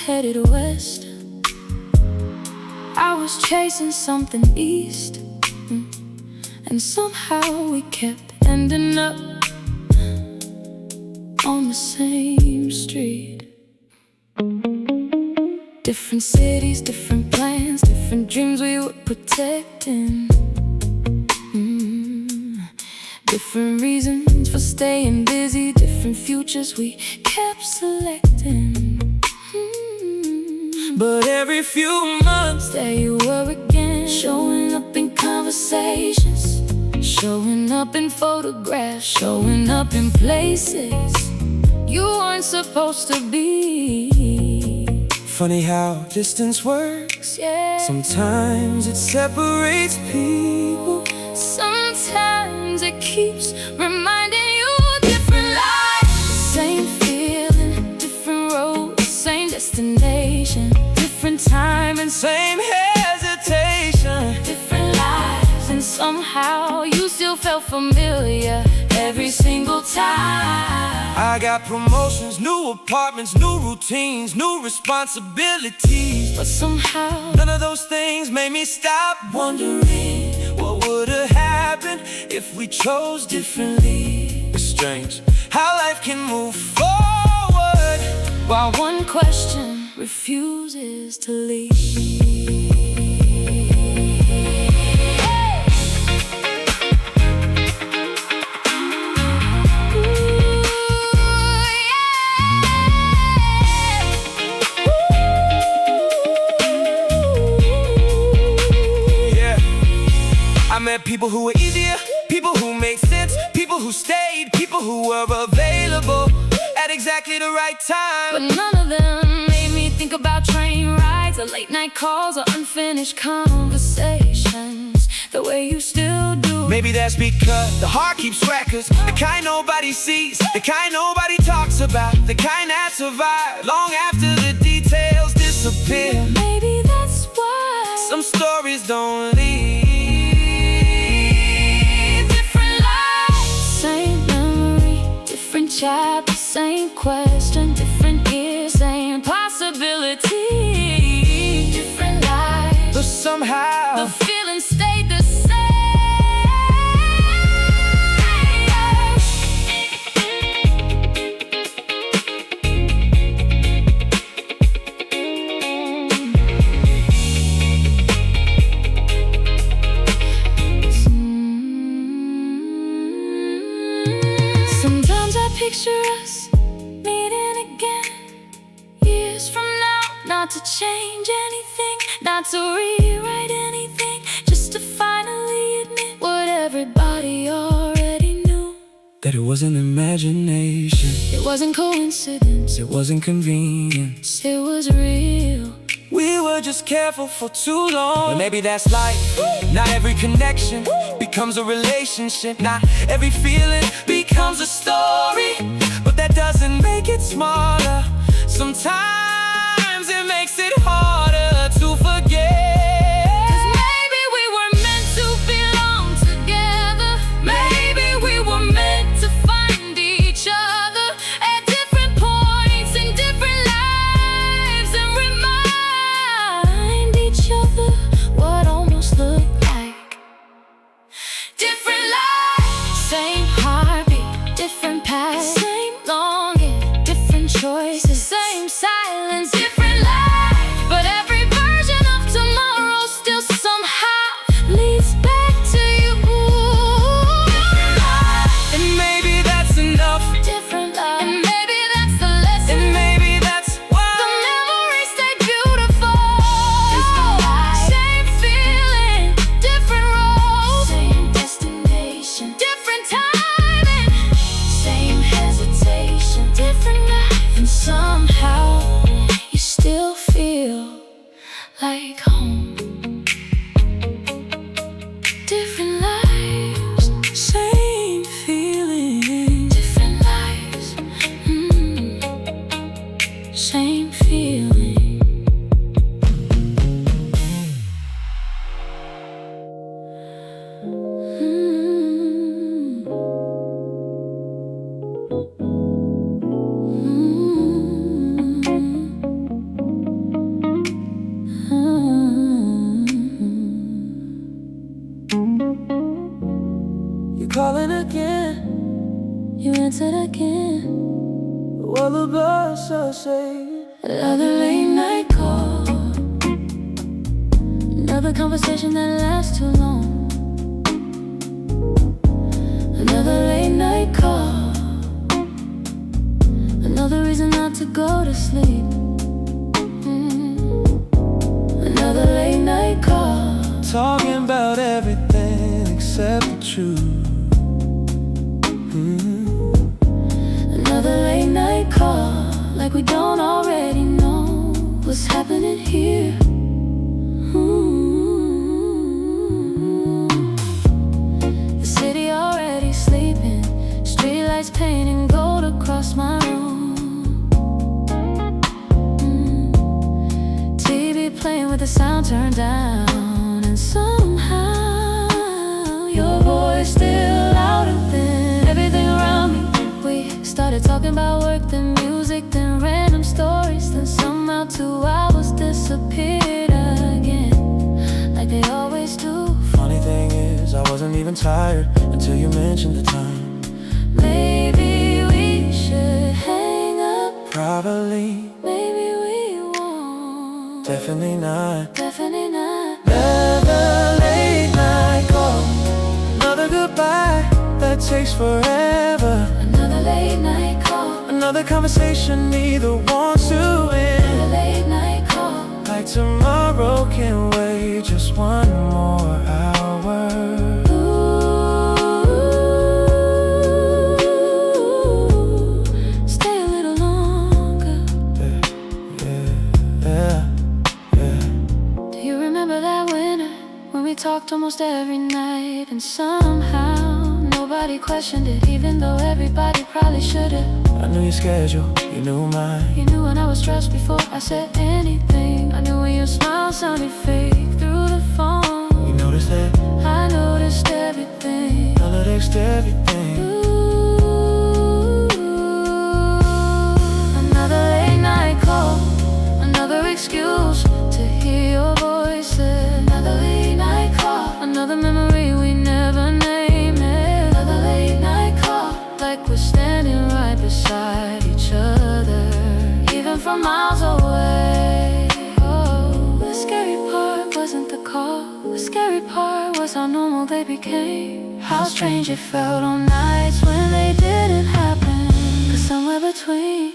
Headed west, I was chasing something east, and somehow we kept ending up on the same street. Different cities, different plans, different dreams we were protecting. Different reasons for staying busy, different futures we kept selecting. But every few months, there you were again, showing up in conversations, showing up in photographs, showing up in places you weren't supposed to be. Funny how distance works, yeah. Sometimes it separates people, sometimes it keeps reminding you of different lives. Same feeling, different roads, same destination, different time and same hesitation, different lives, and somehow you still felt familiar every single time. I got promotions, new apartments, new routines, new responsibilities, but somehow none of those things made me stop wondering what would have happened if we chose differently. It's strange how life can move forward while one question refuses to leave. I met people who were easier, people who made sense, people who stayed, people who were available at exactly the right time. But none of them made me think about train rides or late night calls or unfinished conversations the way you still do. Maybe that's because the heart keeps records, the kind nobody sees, the kind nobody talks about, the kind that survive long after the details disappear. Maybe that's why some stories don't leave. Chapter, same question, different year, same possibility, different lives, but somehow the feeling stayed the same. Sometimes I picture us meeting again years from now, not to change anything, not to rewrite anything, just to finally admit what everybody already knew, that it wasn't imagination, it wasn't coincidence, it wasn't convenience, it was real. We were just careful for too long. But maybe that's life. Not every connection becomes a relationship. Not every feeling becomes a story. But that doesn't make it smaller. Sometimes it makes it harder to forget. 'Cause maybe we were meant to belong together. Maybe we were meant to find each other at different points in different lives, and remind each other what almost looked like different lives. Same heartbeat, different path, same longing, different choices, same silence. feel like home. Different lives, Same feeling, different lives, same feeling. you calling again. You answered again. What the birds are saying. Another late night call. Another conversation that lasts too long. Another late night call. Another reason not to go to sleep. Another late night call. Talking about everything except the truth. Another late night call. Like we don't already know what's happening here. The city already sleeping. Streetlights painting gold across my room. TV playing with the sound turned down. And somehow your voice still louder than everything around me. We started talking about work, then music, then random stories. Then somehow 2 hours disappeared again, like they always do. Funny thing is, I wasn't even tired until you mentioned the time. Maybe we should hang up. Probably, Maybe we won't. definitely not. Definitely not. Another late night call. Another goodbye that takes forever. Another late night call. Another conversation neither wants to end. Another late night call. Like tomorrow can wait just one more hour. Ooh, stay a little longer. Yeah. Do you remember that winter when we talked almost every night? And somehow nobody questioned it, even though everybody probably should've. I knew your schedule, you knew mine. You knew when I was stressed before I said anything. I knew when your smile sounded fake through the phone. You noticed that? I noticed everything. All of this, everything. Ooh, another late night call. Another excuse to hear your voice. Another late night call. Another memory we never named. Another late night call. Like we're standing right beside each other, even from miles away. Oh, the scary part wasn't the call. The scary part was how normal they became. How strange it felt on nights when they didn't happen. 'Cause somewhere between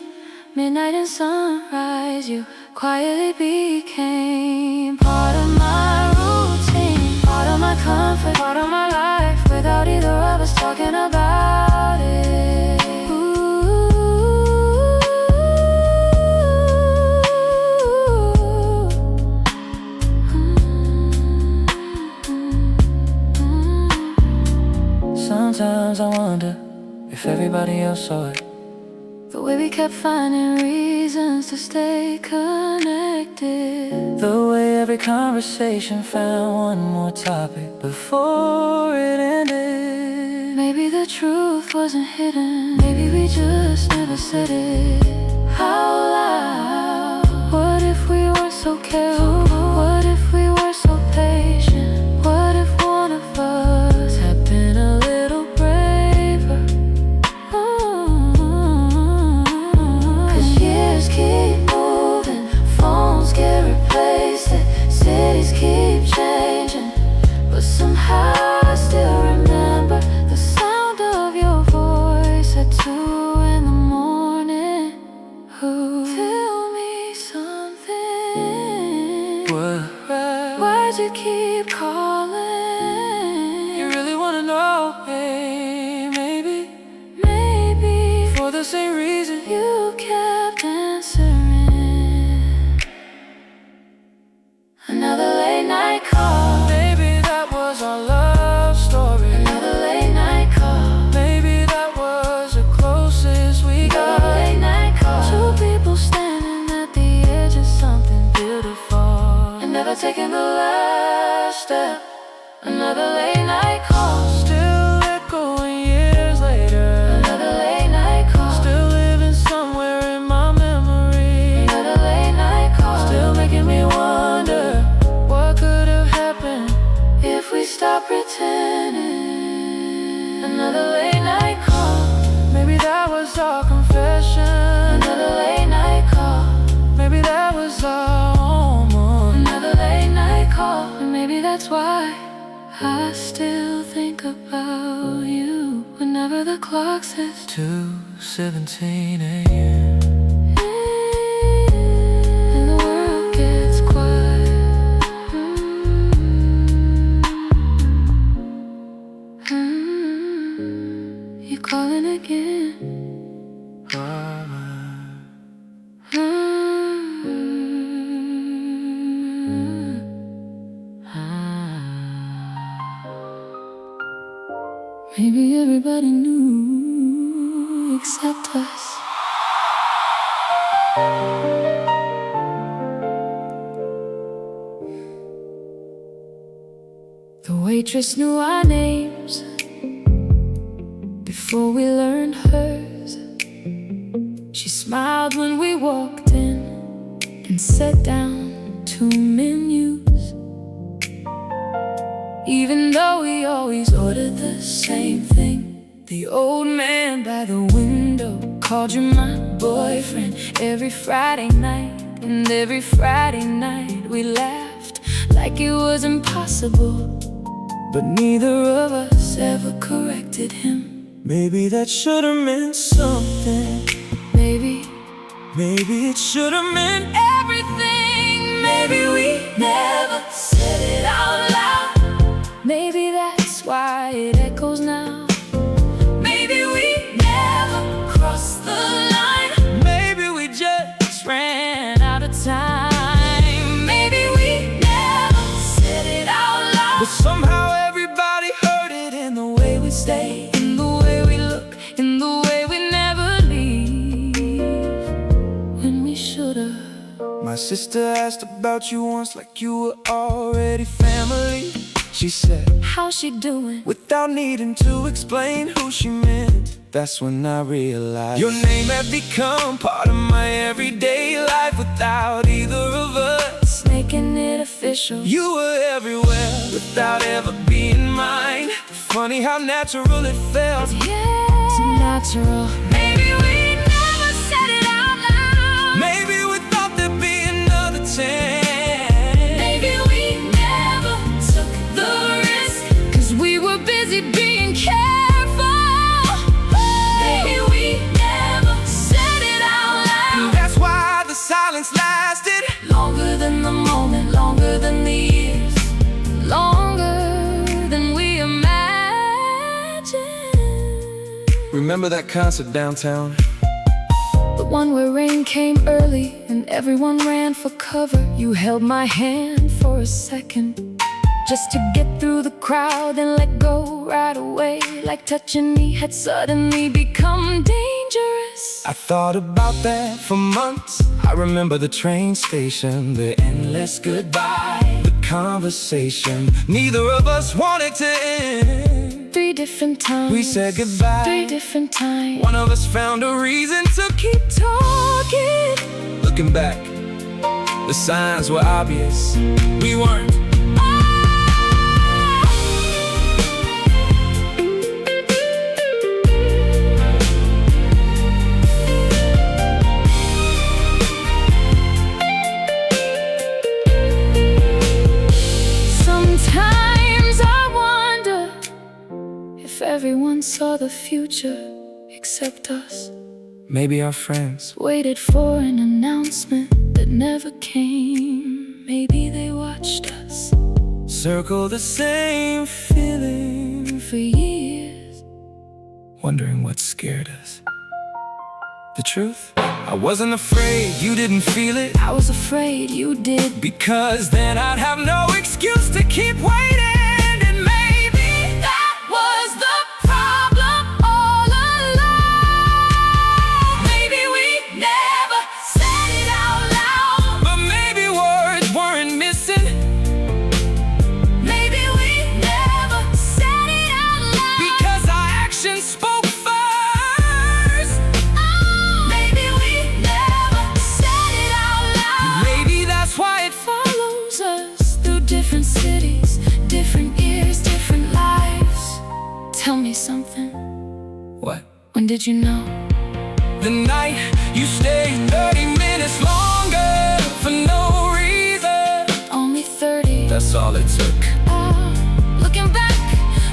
midnight and sunrise, you quietly became part of my routine, part of my comfort, part of my life, without either of us talking about it. Sometimes I wonder if everybody else saw it. The way we kept finding reasons to stay connected. The way every conversation found one more topic before it ended. Maybe the truth wasn't hidden. Maybe we just never said it out loud. What if we were so careful? What if we were so patient? What if one of us had been a little braver? 'Cause years keep moving, phones get replaced, and cities keep changing, but somehow I still remember the sound of your voice at 2 in the morning. Tell me something. What? Why'd you keep calling? You really wanna know? Hey, maybe Maybe for the same reason. you kept answering. about taking the last step. Another late night call, Still echoing years later. another late night call, Still living somewhere in my memory. another late night call. Still making me wonder what could have happened. If we stop pretending, another late night call, Maybe that was our confession. another late night call, Maybe that was our moment. another late night call. And maybe that's why I still think about you whenever the clock says 2:17 a.m. and the world gets quiet. You calling again? Maybe everybody knew except us. The waitress knew our names before we learned hers. She smiled when we walked in and set down 2 menus. Even though we always ordered the same thing, the old man by the window called you my boyfriend every Friday night. And every Friday night we laughed like it was impossible, but neither of us ever corrected him. Maybe that should've meant something. Maybe Maybe it should've meant everything. Maybe we never said it out loud. Maybe that's why it echoes now. Maybe we never crossed the line. Maybe we just ran out of time. Maybe we never said it out loud. but somehow everybody heard it in the way we stay, In the way we look, in the way we never leave, when we should've. My sister asked about you once like you were already family. She said, How's she doing? without needing to explain who she meant. That's when I realized your name had become part of my everyday life without either of us Making it official. You were everywhere without ever being mine. Funny how natural it felt. Yeah, it's natural. Maybe we never said it out loud. Maybe we thought there'd be another chance. Maybe we never took the risk, 'cause we were busy being careful. Maybe we never said it out loud. That's why the silence lasted Longer than the moment, longer than the years, longer than we imagined. Remember that concert downtown? The one where rain came early and everyone ran for cover. You held my hand for a second, just to get through the crowd and let go right away. Like touching me had suddenly become dangerous. I thought about that for months. I remember the train station, the endless goodbye, the conversation neither of us wanted to end. 3 different times We said goodbye. 3 different times. One of us found a reason to keep talking. Looking back, the signs were obvious. We weren't. Sometimes I wonder if everyone saw the future except us. Maybe our friends. Waited for an announcement that never came. Maybe they watched us Circle the same feeling, for years. wondering what scared us. The truth? I wasn't afraid you didn't feel it, I was afraid you did. because then I'd have no excuse to keep waiting. And maybe That was the problem all along. Maybe we never said it out loud. but maybe words weren't missing. did you know? The night you stayed 30 minutes longer for no reason. Only 30. That's all it took. Looking back,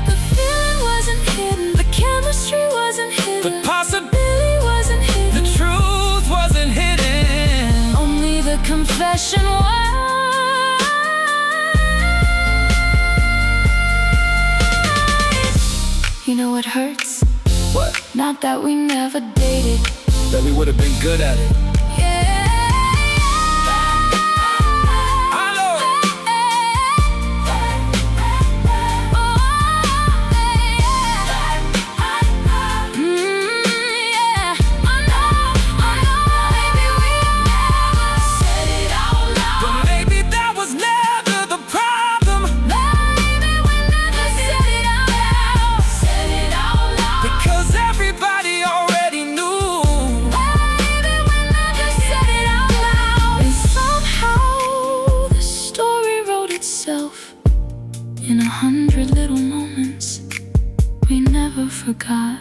the feeling wasn't hidden, the chemistry wasn't hidden, The possibility wasn't hidden, the truth wasn't hidden. only the confession was. You know what hurts? What? Not that we never dated. That we would have been good at it. Yeah. I know. Yeah. I know. Maybe we never said it out loud. But maybe that was never the problem. Maybe we never said it out loud. Said it out loud. Because everybody already knew. Maybe we never said it out loud. And somehow the story wrote itself in 100 little moments we never forgot.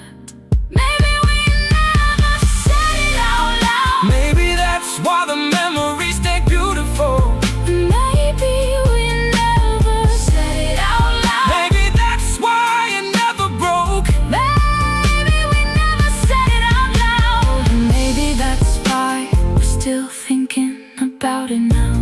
Maybe we never said it out loud. Maybe that's why the memories stay beautiful. Maybe we never said it out loud. Maybe that's why it never broke. Maybe we never said it out loud. Maybe that's why we're still thinking about it now.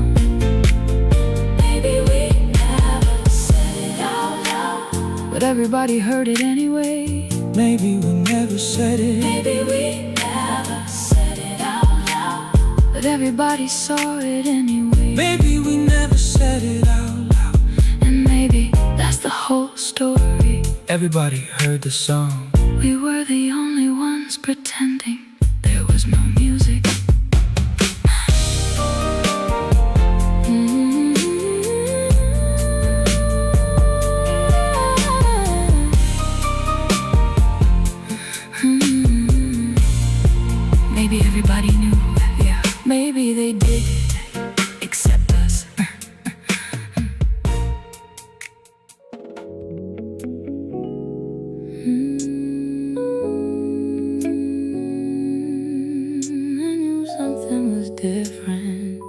Maybe we never said it out loud, but everybody heard it anyway. Maybe we never said it. Maybe we never said it out loud, but everybody saw it anyway. Maybe we never said it out loud. And maybe that's the whole story. Everybody heard the song. We were the only ones pretending there was no music. Maybe everybody knew, yeah. Maybe they did, except us. I knew something was different.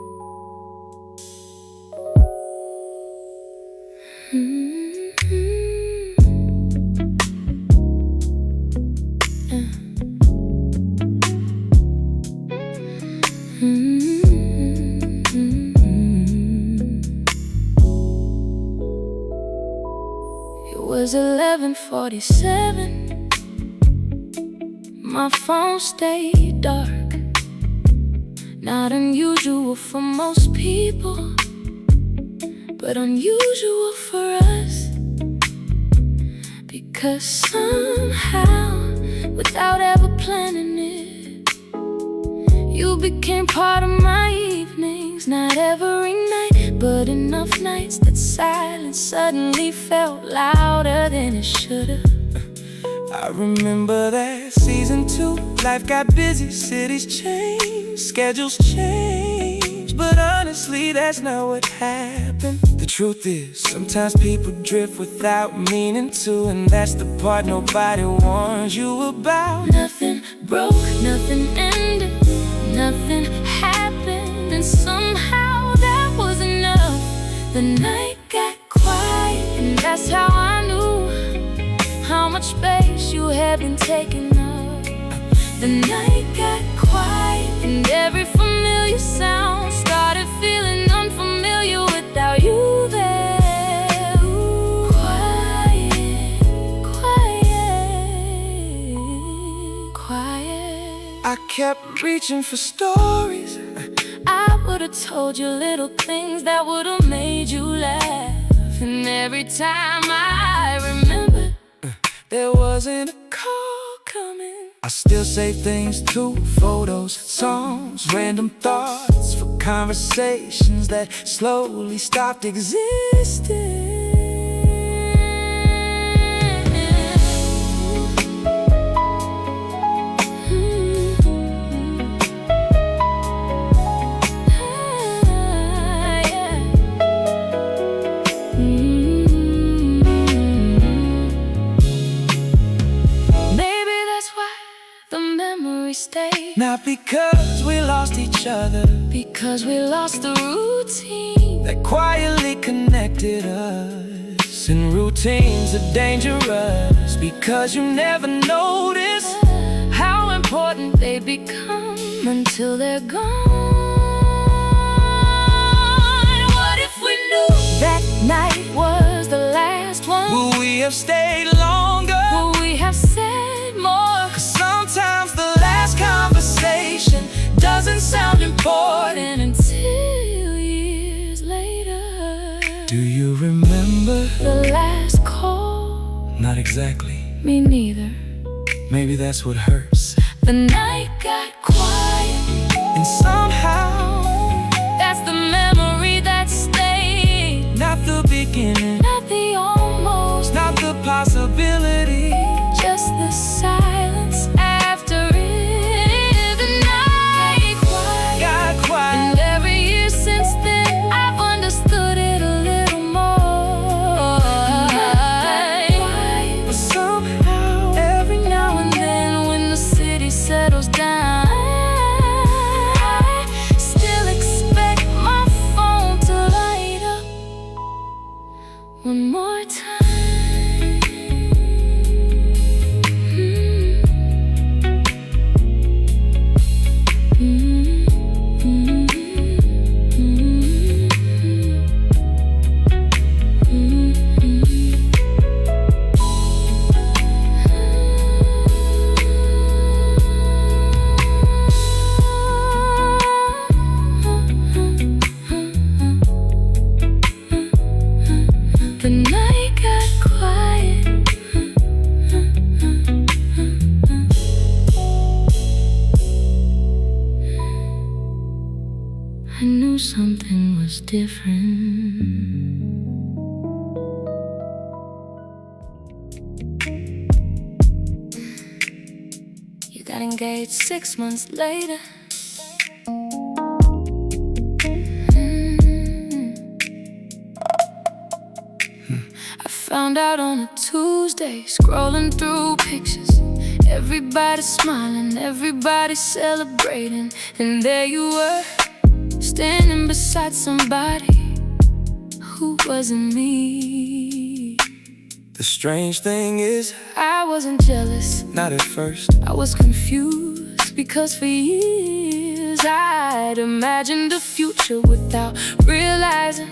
It was 11:47. My phone stayed dark. Not unusual for most people, but unusual for us. Because somehow, without ever planning it, you became part of my evenings. Not every night, but enough nights that silence suddenly felt louder than it should've. I remember that season 2. Life got busy, cities changed, schedules changed. But honestly, that's not what happened. The truth is, sometimes people drift without meaning to. And that's the part nobody warns you about. Nothing broke, nothing ended, nothing happened. And somehow that was enough. The night got quiet, and that's how I knew how much space you had been taking up. The night got quiet, and every familiar sound started feeling unfamiliar without you there. Ooh, quiet, quiet, quiet. I kept reaching for stories. I would've told you little things that would've made you laugh. And every time I remember, There wasn't a call coming. I still save things too. Photos, songs, random thoughts for conversations that slowly stopped existing. Not because we lost each other, because we lost the routine that quietly connected us. And routines are dangerous because you never notice how important they become until they're gone. What if we knew that night was the last one? Will we have stayed longer? Will we have said more? 'Cause sometimes the last conversation doesn't sound important until years later. Do you remember the last call? Not exactly. Me neither. Maybe that's what hurts. The night got quiet, and somehow that's the memory that stayed. Not the beginning, not the almost, not the possibility, just the silence after it. The night got quiet. And every year since then I've understood it a little more. But somehow every now and then when the city settles down, I still expect my phone to light up one more time. The night got quiet. I knew something was different. You got engaged 6 months later. Found out on a Tuesday, scrolling through pictures. Everybody smiling, everybody celebrating. And there you were, standing beside somebody who wasn't me. The strange thing is, I wasn't jealous, not at first. I was confused, because for years I'd imagined a future without realizing.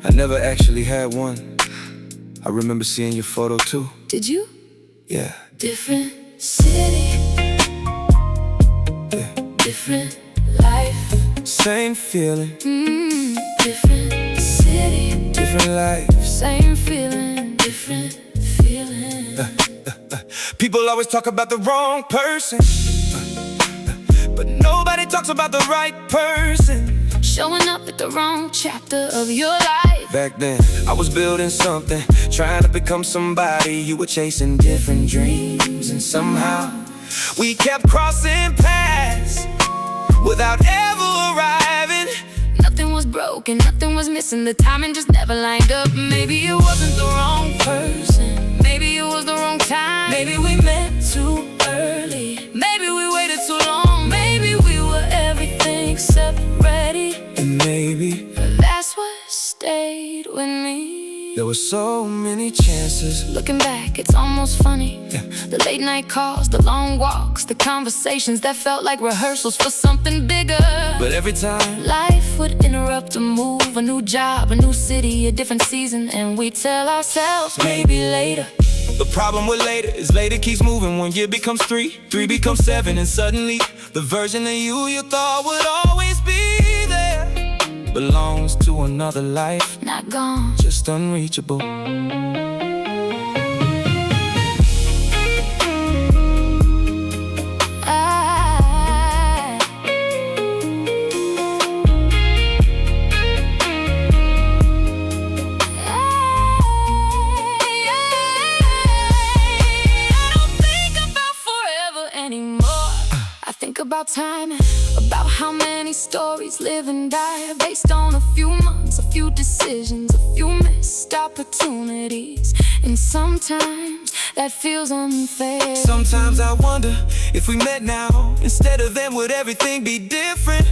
I never actually had one. I remember seeing your photo too. Did you? Yeah. Different city, Yeah. different life. Same feeling, Different city, different life. same feeling, different feeling. People always talk about the wrong person, but nobody talks about the right person. Showing up at the wrong chapter of your life. Back then, I was building something, trying to become somebody. You were chasing different dreams, and somehow we kept crossing paths without ever arriving. Nothing was broken, nothing was missing. The timing just never lined up. Maybe it wasn't the wrong person, maybe it was the wrong time. Maybe we met too early, maybe we waited too long. Maybe we were everything except ready. and maybe That's what stayed with me. there were so many chances. Looking back, it's almost funny. The late night calls, the long walks, the conversations that felt like rehearsals for something bigger. But every time life would interrupt a move, a new job, a new city, a different season. And we tell ourselves, maybe later. the problem with later is later keeps moving. 1 year becomes 3, 3 becomes 7, and suddenly the version of you thought would always be there belongs to another life, Not gone. just unreachable. About time, about how many stories live and die based on a few months, a few decisions, a few missed opportunities. And sometimes that feels unfair. Sometimes I wonder if we met now, instead of then, would everything be different?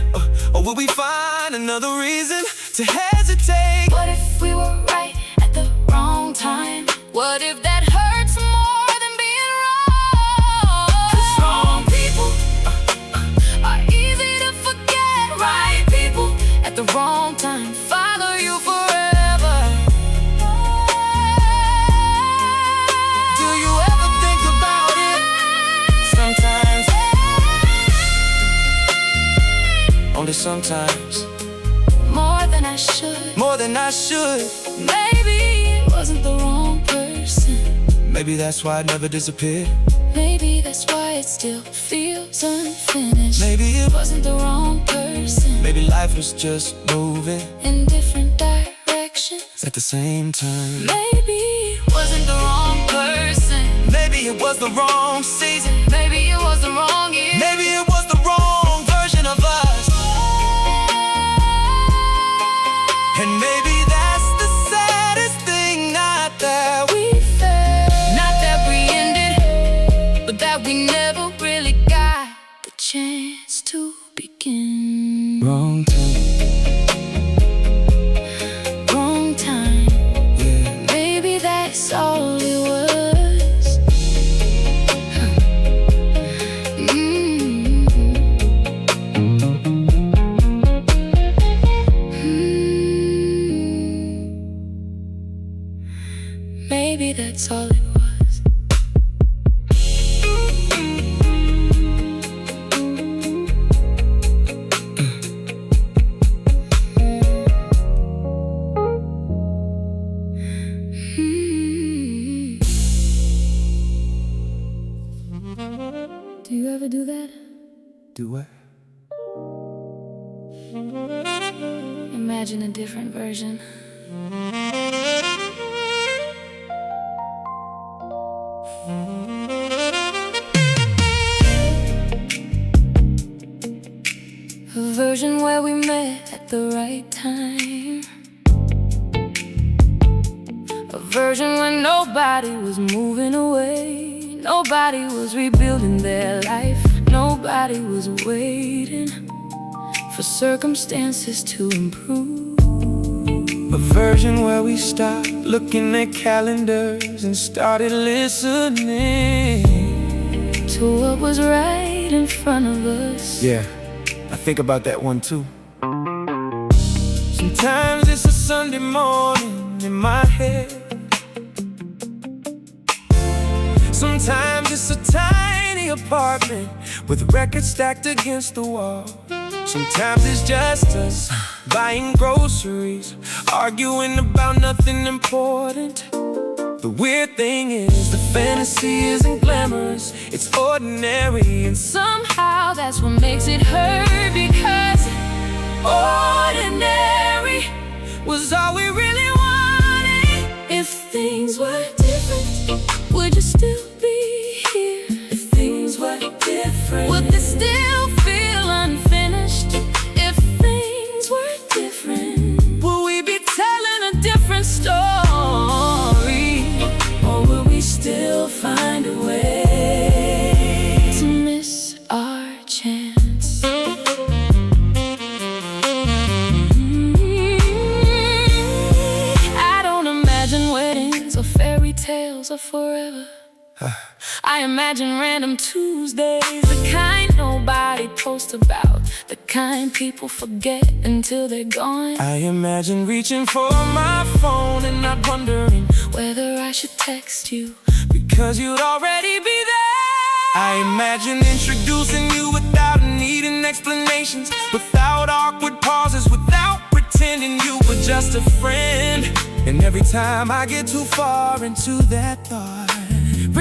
Or would we find another reason to hesitate? What if we were right at the wrong time? What if that hurts more than being wrong? 'Cause wrong people are easy to forget. Right people at the wrong time follow you forever. Do you ever think about it? Sometimes, only sometimes, More than I should. more than I should. Maybe it wasn't the wrong person. Maybe that's why it never disappeared. Maybe that's why it still feels unfinished. Maybe it It wasn't the wrong person. Maybe life was just moving In different directions. at the same time. Maybe it wasn't the wrong person. Maybe it was the wrong season. Maybe it was the wrong year. Maybe it was the wrong version of us. And maybe that's the saddest thing, not that we Not that we ended, but that we never really got the chance to begin. wrong time. Wrong time. Yeah. Maybe that's all it was. Maybe that's all it was. Do you ever do that? Do what? Imagine a different version. A version where we met at the right time. A version when nobody was moving away. Nobody was rebuilding their life. Nobody was waiting for circumstances to improve. A version where we stopped looking at calendars and started listening to what was right in front of us. Yeah, I think about that one too. Sometimes it's a Sunday morning in my head. Sometimes it's a tiny apartment with records stacked against the wall. Sometimes it's just us buying groceries, arguing about nothing important. The weird thing is the fantasy isn't glamorous, it's ordinary. And Somehow that's what makes it hurt, because ordinary was all we really wanted. If things were different, would you still be here? If things were different, would this still feel unfinished? If things were different, Will we be telling a different story? Or will we still find a way to miss our chance? I don't imagine weddings or fairy tales or forever. I imagine random Tuesdays, the kind nobody posts about, the kind people forget until they're gone. I imagine reaching for my phone and not wondering Whether I should text you, because you'd already be there. I imagine introducing you without needing explanations, without awkward pauses, without pretending you were just a friend. And every time I get too far into that thought,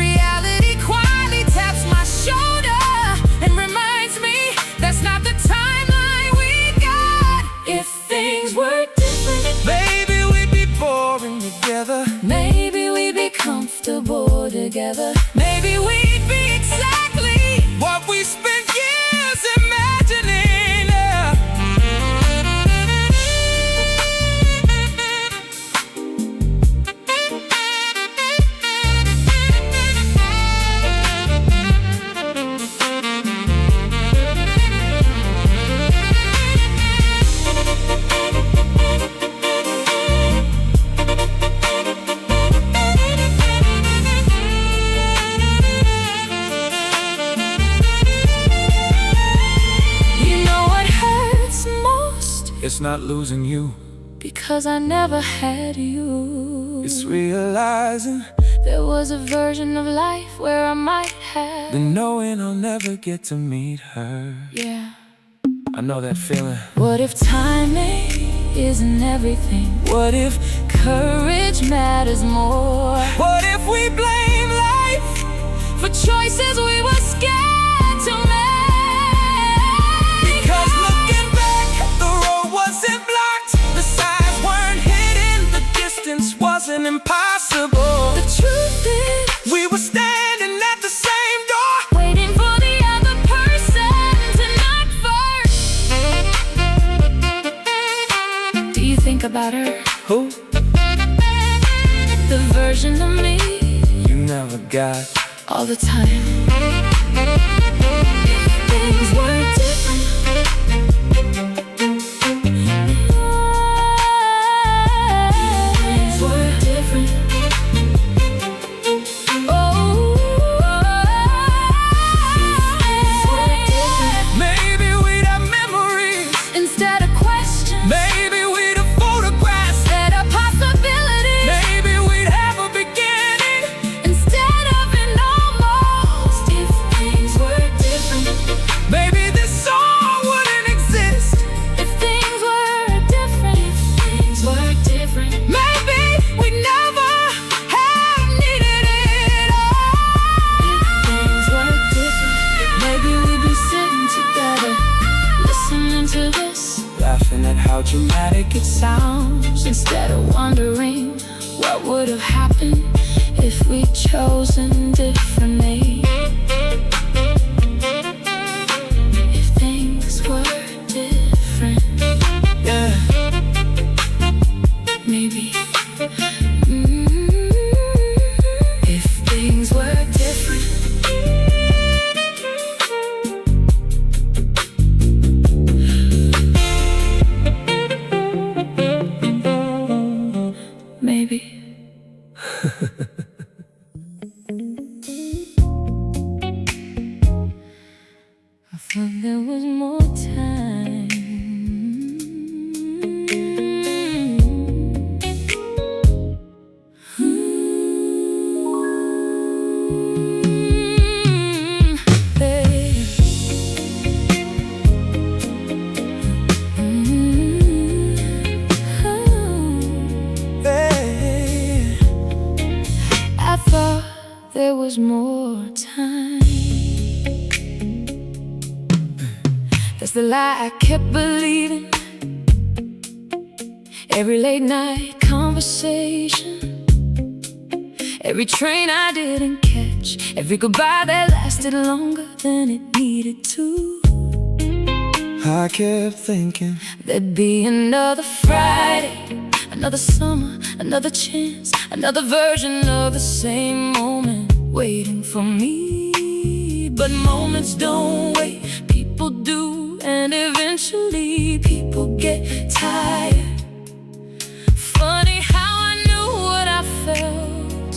reality quietly taps my shoulder and reminds me that's not the timeline we got. If things were different, baby, we'd be boring together. maybe we'd be comfortable together. Maybe we'd be exactly What we spent years imagining. not losing you, because I never had you. it's realizing there was a version of life where I might have the knowing I'll never get to meet her. Yeah. I know that feeling. What if timing isn't everything? What if courage matters more? What if we blame life for choices we were scared to make? because looking back, the road wasn't blocked, the signs weren't hidden, the distance wasn't impossible. The truth is, We were standing at the same door, waiting for the other person to knock first. Do you think about her? who The version of me you never got. all the time. Things were different. Things were different. Oh, things were different. Maybe we'd have memories, Instead of questions, maybe we'd have photographs, instead of possibilities, maybe we'd have a beginning. instead of an almost. If things were different, Maybe this song wouldn't exist. if things were different, if things were different, Maybe we never have needed it all. things were different. Maybe we'd be sitting together, listening to this, Laughing at how dramatic it sounds, instead of wondering what would have happened if we'd chosen differently. If things were different, yeah. maybe. If things were different. Maybe. I thought there was more time. Hey. I thought there was more time. That's the lie I kept believing. Every late night conversation, every train I didn't catch, every goodbye that lasted longer than it needed to. I kept thinking There'd be another Friday, another summer, another chance, another version of the same moment waiting for me. But moments don't wait, people do, and eventually people get tired. Funny how I knew what I felt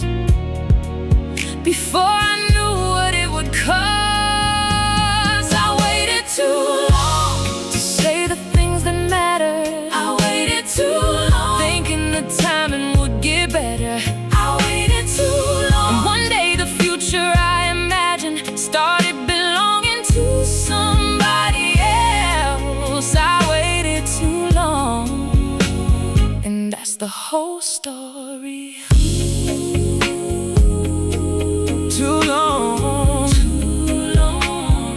before I knew what it would cost. I waited too long to say the things that mattered. I waited too long, thinking the timing would get better. I waited too long, and one day the future I imagined started belonging to somebody else. I waited too long, and that's the whole story. too long. Too long.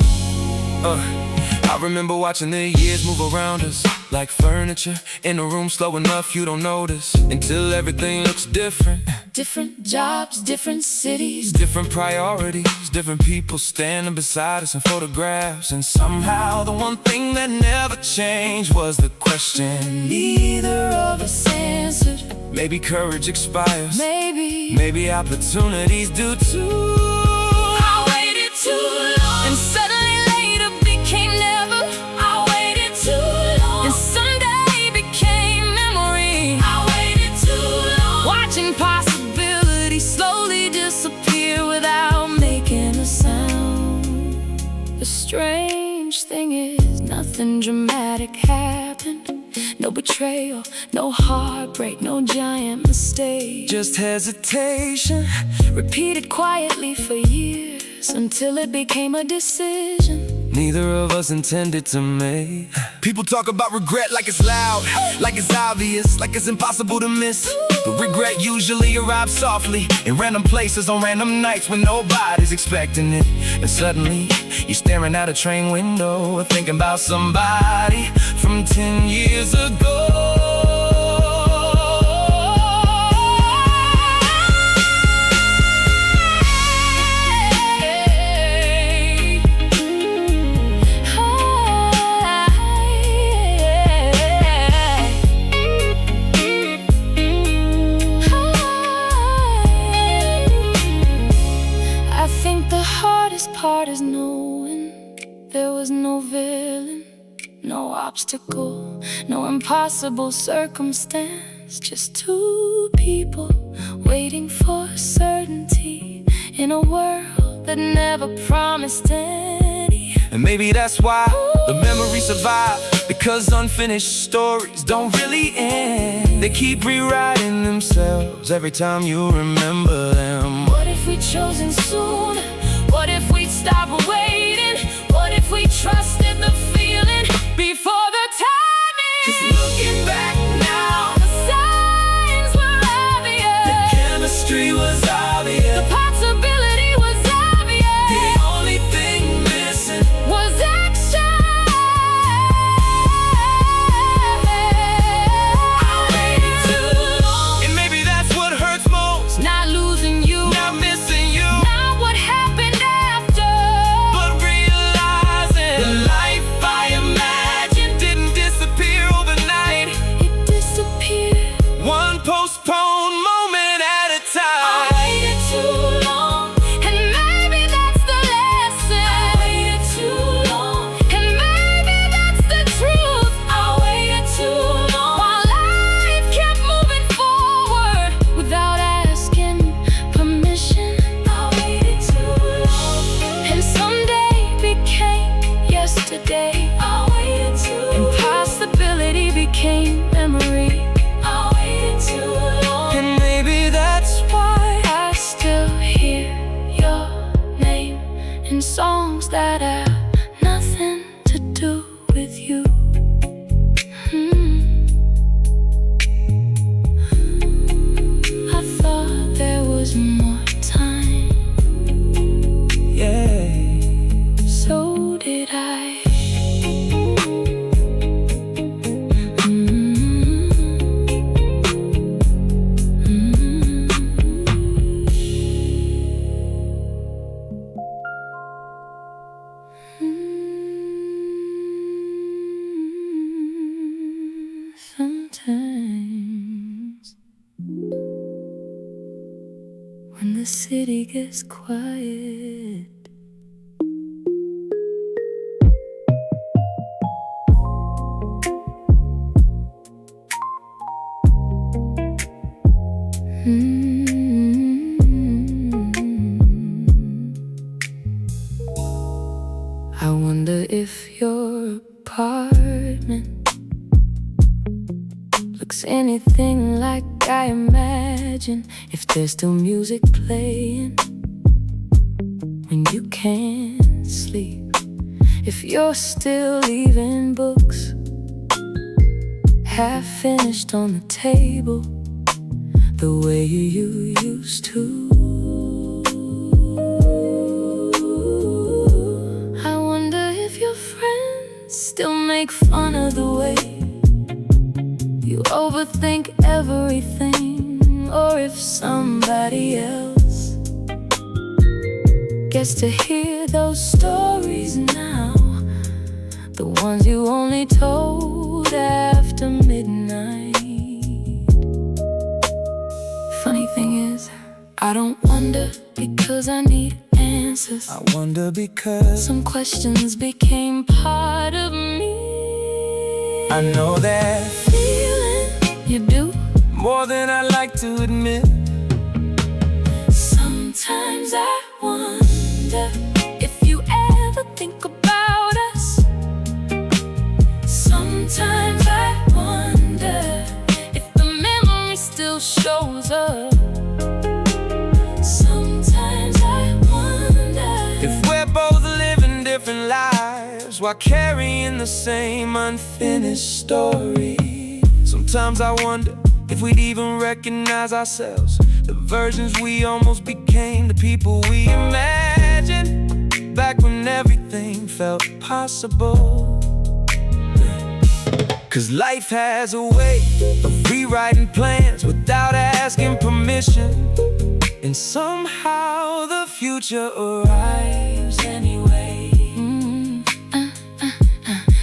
I remember watching the years move around us like furniture in a room, slow enough you don't notice until everything looks different. Different jobs, different cities, Different priorities, different people standing beside us in photographs. And somehow the one thing that never changed was the question neither of us answered. maybe courage expires, Maybe opportunities do too. I waited too long, and suddenly later became never. I waited too long, and someday became memory. I waited too long, watching possibilities slowly disappear without making a sound. The strange thing is, nothing dramatic happened. no betrayal, no heartbreak, no giant mistake. Just hesitation, Repeated quietly for years until it became a decision neither of us intended to make. People talk about regret like it's loud, like it's obvious, like it's impossible to miss. But regret usually arrives softly in random places on random nights when nobody's expecting it. And suddenly, you're staring out a train window, thinking about somebody from 10 years ago. Part is knowing there was no villain, no obstacle, no impossible circumstance. Just two people waiting for certainty in a world that never promised any. And maybe that's why the memories survive, because unfinished stories don't really end. They keep rewriting themselves every time you remember them. What if we'd chosen sooner? What if we'd stop waiting? What if we trusted the feeling before the timing? 'Cause looking back now, the signs were obvious. the chemistry was obvious. The possibility was obvious. The only thing missing was action. I waited too long, and maybe that's what hurts most. Not losing you, Not missing you, not what happened after. but realizing the life I imagined didn't disappear overnight. It disappeared. One postponed moment at a I time. waited too long, and maybe that's the lesson. I waited too long, and maybe that's the truth. I waited too long, while life kept moving forward without asking permission. I waited too long, and someday became yesterday. I waited too long, impossibility became memory. I waited too long, And maybe that's why I still hear your name in songs that have nothing to do with you. I thought there was more time, yeah. so did I. Sometimes when the city gets quiet, I wonder if your apartment looks anything like I imagine. If there's still music playing when you can't sleep. If you're still leaving books half finished on the table the way you used to. I wonder if your friends still make fun of the way you overthink everything, or if somebody else gets to hear those stories now, the ones you only told after midnight. Funny thing is, I don't wonder because I need answers. I wonder because Some questions became part of me. I know that Feeling you do. more than I like to admit. Sometimes I wonder if you ever think about us. Sometimes I wonder shows up. Sometimes I wonder if we're both living different lives while carrying the same unfinished story. Sometimes I wonder if we'd even recognize ourselves, the versions we almost became, the people we imagined back when everything felt possible. 'Cause life has a way of rewriting plans without asking permission, and somehow the future arrives anyway.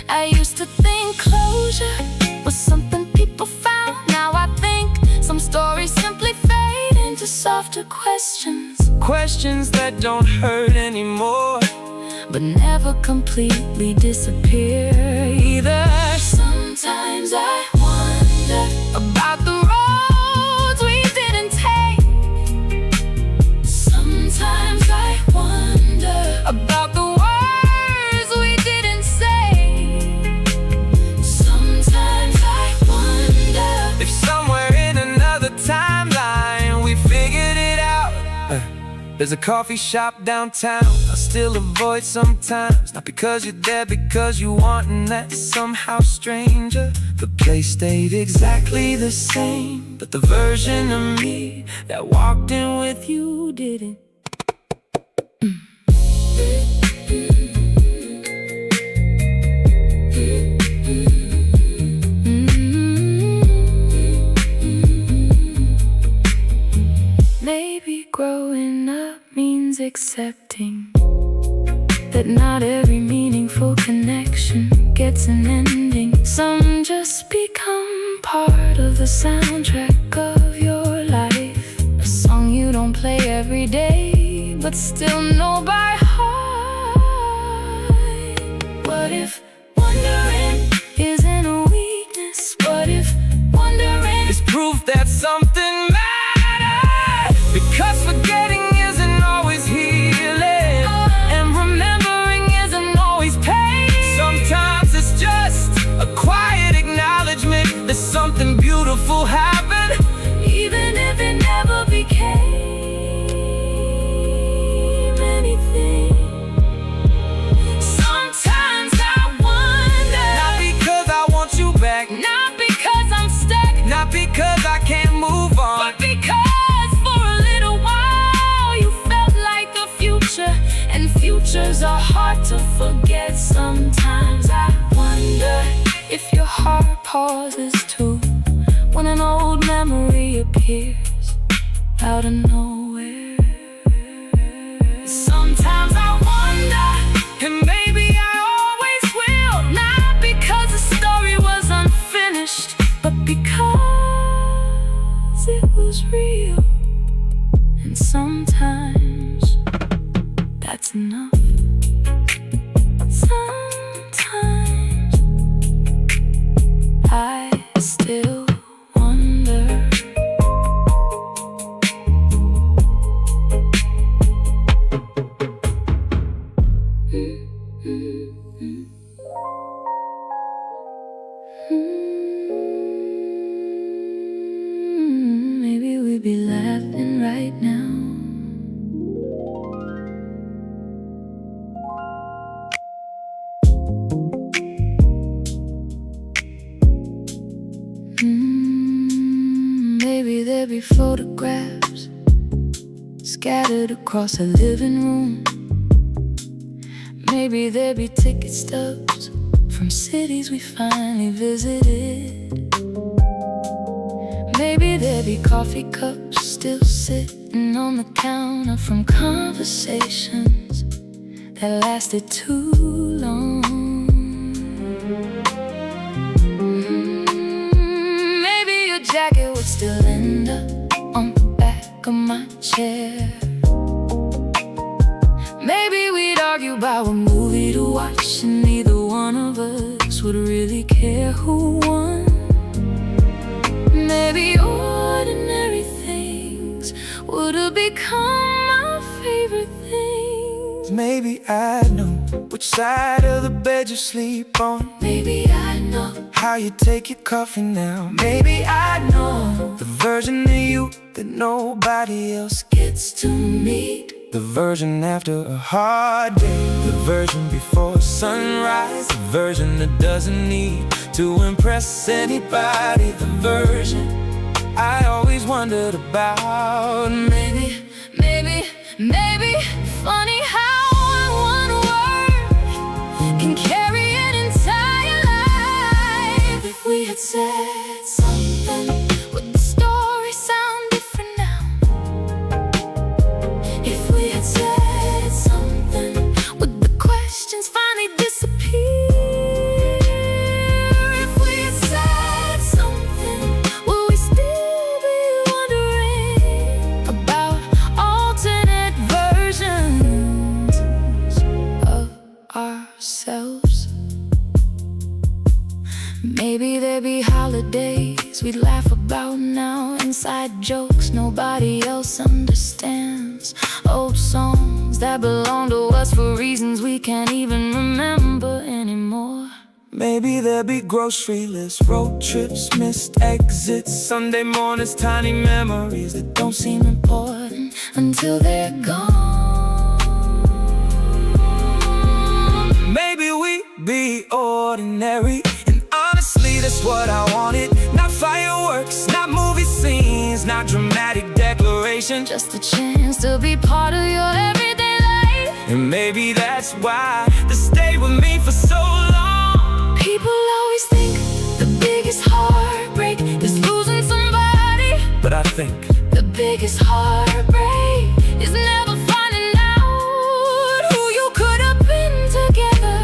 I used to think closure was something people found. Now I think some stories simply fade into softer questions. Questions that don't hurt anymore, but never completely disappear either. Sometimes I wonder about the roads we didn't take. Sometimes I wonder about the words we didn't say. Sometimes I wonder if somewhere in another timeline we figured it out. There's a coffee shop downtown I still avoid sometimes, not because you're there, because you want, and that's somehow stranger. The place stayed exactly the same, but the version of me that walked in with you didn't. Maybe growing up means accepting that not every meaningful connection gets an ending. Some just become part of the soundtrack of your life, a song you don't play every day, but still know by heart. What if wondering isn't a weakness? What if wondering is proof that something matters? Because forgetting isn't always healing, and remembering isn't always pain. Sometimes it's just a quiet acknowledgement that something beautiful happened, even if it never became anything. Sometimes I wonder, not because I want you back, not because I'm stuck, not because I can't move on, but because for a little while you felt like the future, and futures are hard to forget. Sometimes I wonder if your heart pauses too when an old memory appears out of nowhere. Sometimes I wonder, and maybe I always will, not because the story was unfinished, but because it was real. And sometimes that's enough. Sometimes I still wonder. Maybe we'd be laughing right now. Maybe there'd be photographs scattered across a living room. Maybe there'd be ticket stubs from cities we finally visited. Maybe there'd be coffee cups still sitting on the counter from conversations that lasted too long. Maybe your jacket would still end up on the back of my chair. Maybe we'd argue about what movie to watch, and neither one of us would really care who won. Maybe ordinary things would have become my favorite things. Maybe I know which side of the bed you sleep on. Maybe I know how you take your coffee now. Maybe I know the version of you that nobody else gets to meet. The version after a hard day, the version before sunrise, the version that doesn't need to impress anybody. The version I always wondered about. Maybe funny how one word can carry an entire life. If we had said something, would the story sound different now? If we had said something, would the questions finally disappear? If we had said something, would we still be wondering about alternate versions of ourselves? Maybe there'd be holidays we'd laugh about now, inside jokes nobody else understands, old songs that belong to us for reasons we can't even remember anymore. Maybe there'll be grocery lists, road trips, missed exits, Sunday mornings, tiny memories that don't seem Important until they're gone. Maybe we be ordinary, and honestly that's what I wanted. Not fireworks, not movie scenes, not dramatic declaration, Just a chance to be part of your everyday life. and maybe that's why they stayed with me for so long. People always think the biggest heartbreak is losing somebody. But I think The biggest heartbreak is never finding out who you could have been together.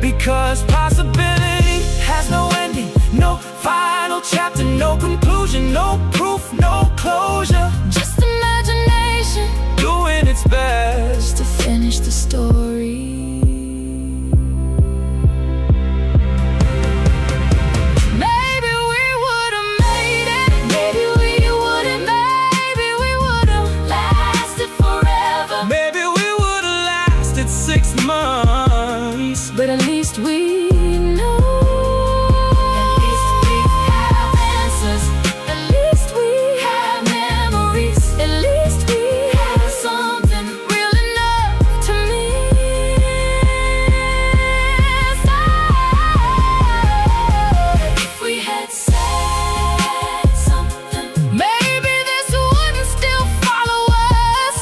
because possibility has no ending, no final chapter, no conclusion, no proof, no closure, Just imagination doing its best. to finish the story. Maybe we would've made it. Maybe we would've lasted forever. Maybe we would've lasted 6 months, But at least we know. At least we have answers. At least we have memories. At least we have something real enough to miss. If we had said something, maybe this wouldn't still follow us.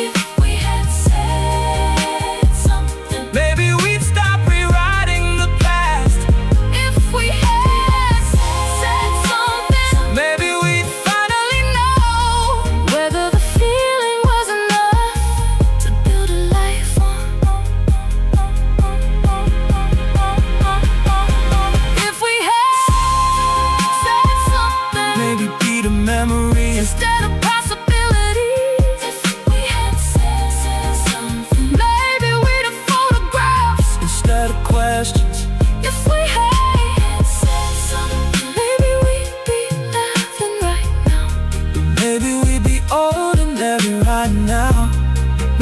If we had said something, maybe we'd stop rewriting the past. if we had said something, Maybe we'd finally know whether the feeling was enough to build a life on. If we had said something, maybe be the memory instead of possibilities. If we had said something, maybe we'd have photographs. instead of questions. If we had said something, maybe we'd be laughing right now. Maybe we'd be ordinary right now.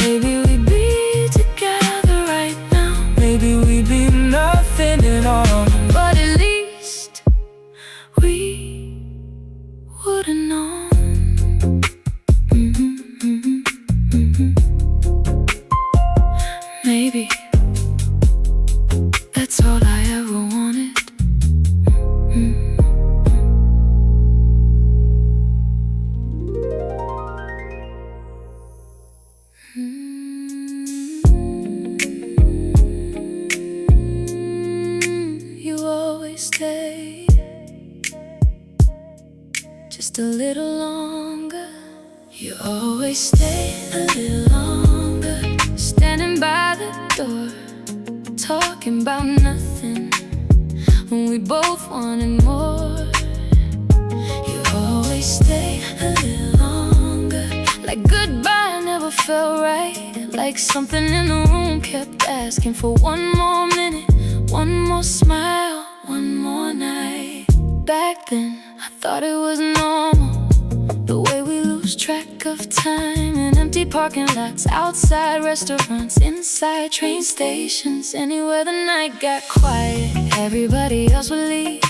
Maybe we'd be together right now. Maybe we'd be nothing at all. But at least we would've known. Maybe that's all I ever wanted. You always stay just a little longer. You always stay a little longer, standing by the door, talking about nothing when we both wanted more. You always stay a little longer, like goodbye never felt right, like something in the room kept asking for one more minute, one more smile, one more night. Back then I thought it was normal, the way we lose track of time in empty Empty parking lots, outside restaurants, inside train stations. Anywhere the night got quiet, everybody else would leave.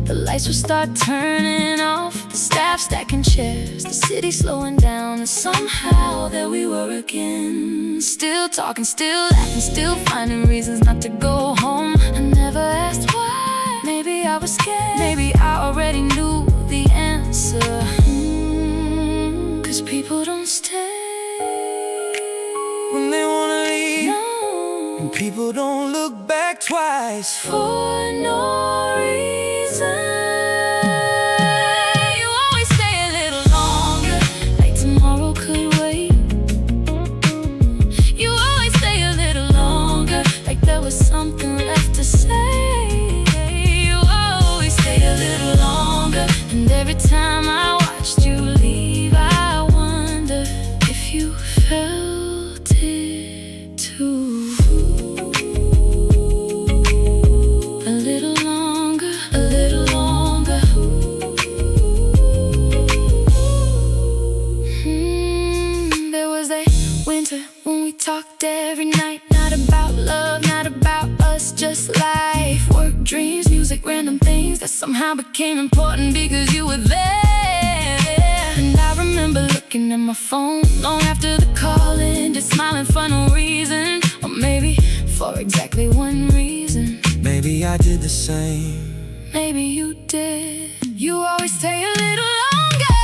The lights would start turning off, the staff stacking chairs, the city slowing down. And somehow there we were again, still talking, still laughing, still finding reasons not to go home. I never asked why, maybe I was scared, maybe I already knew the answer. 'Cause people don't stay when they wanna leave, no. and people don't look back twice For no reason. You always stay a little longer, like tomorrow could wait. You always stay a little longer, like there was something left to say. You always stay a little longer, and every time I watched you leave, I wonder if you felt it too. A little longer, a little longer. There was that winter when we talked every night, not about love, not about us, just life, work, dreams, music, random things that somehow became important because you were there. And I remember looking at my phone long after the call ended, smiling for no reason, or maybe for exactly one reason. Maybe I did the same. Maybe you did. You always stay a little longer,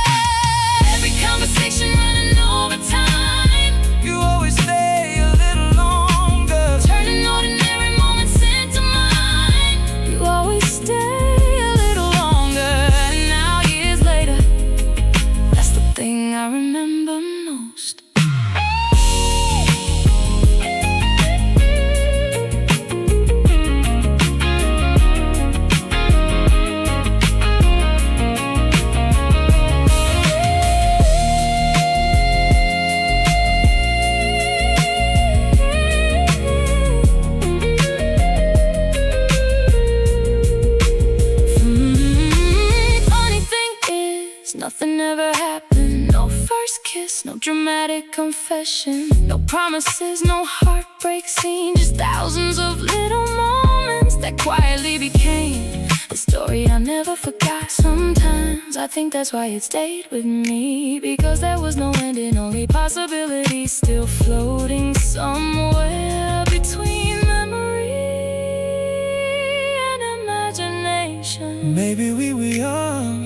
every conversation running over time. You always stay a little longer, Turning ordinary moments into mine. You always stay a little longer, and now years later, that's the thing I remember most. Funny thing is, nothing ever happened. No first kiss, no dramatic confession, no promises, no heartbreak scene, just thousands of little moments that quietly became the story I never forgot. Sometimes I think that's why it stayed with me, because there was no ending, only possibilities still floating somewhere between memory and imagination. maybe we were young,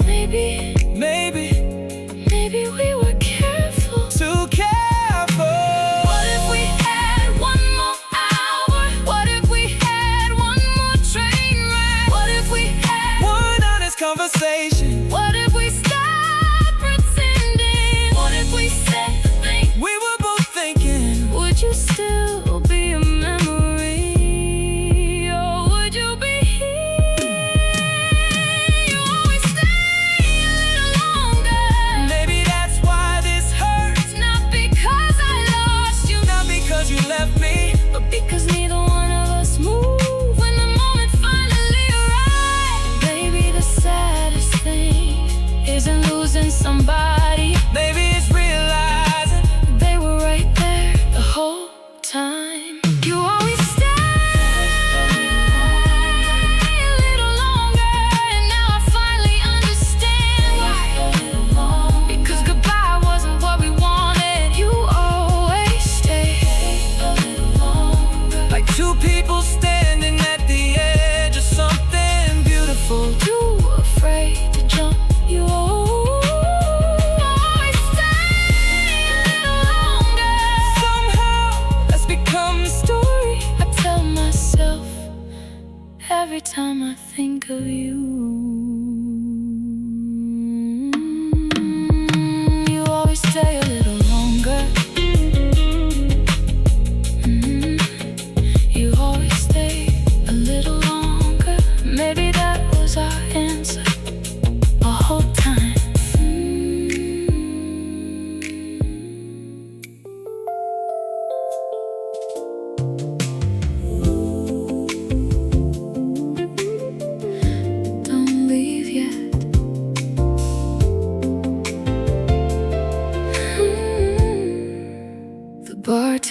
Maybe we were careful. too careful. What if we had one more hour? What if we had one more train ride? What if we had One honest conversation, What if we stopped pretending? What if we said the thing we were both thinking. Would you still be a memory? Or would you be here? You always stay a little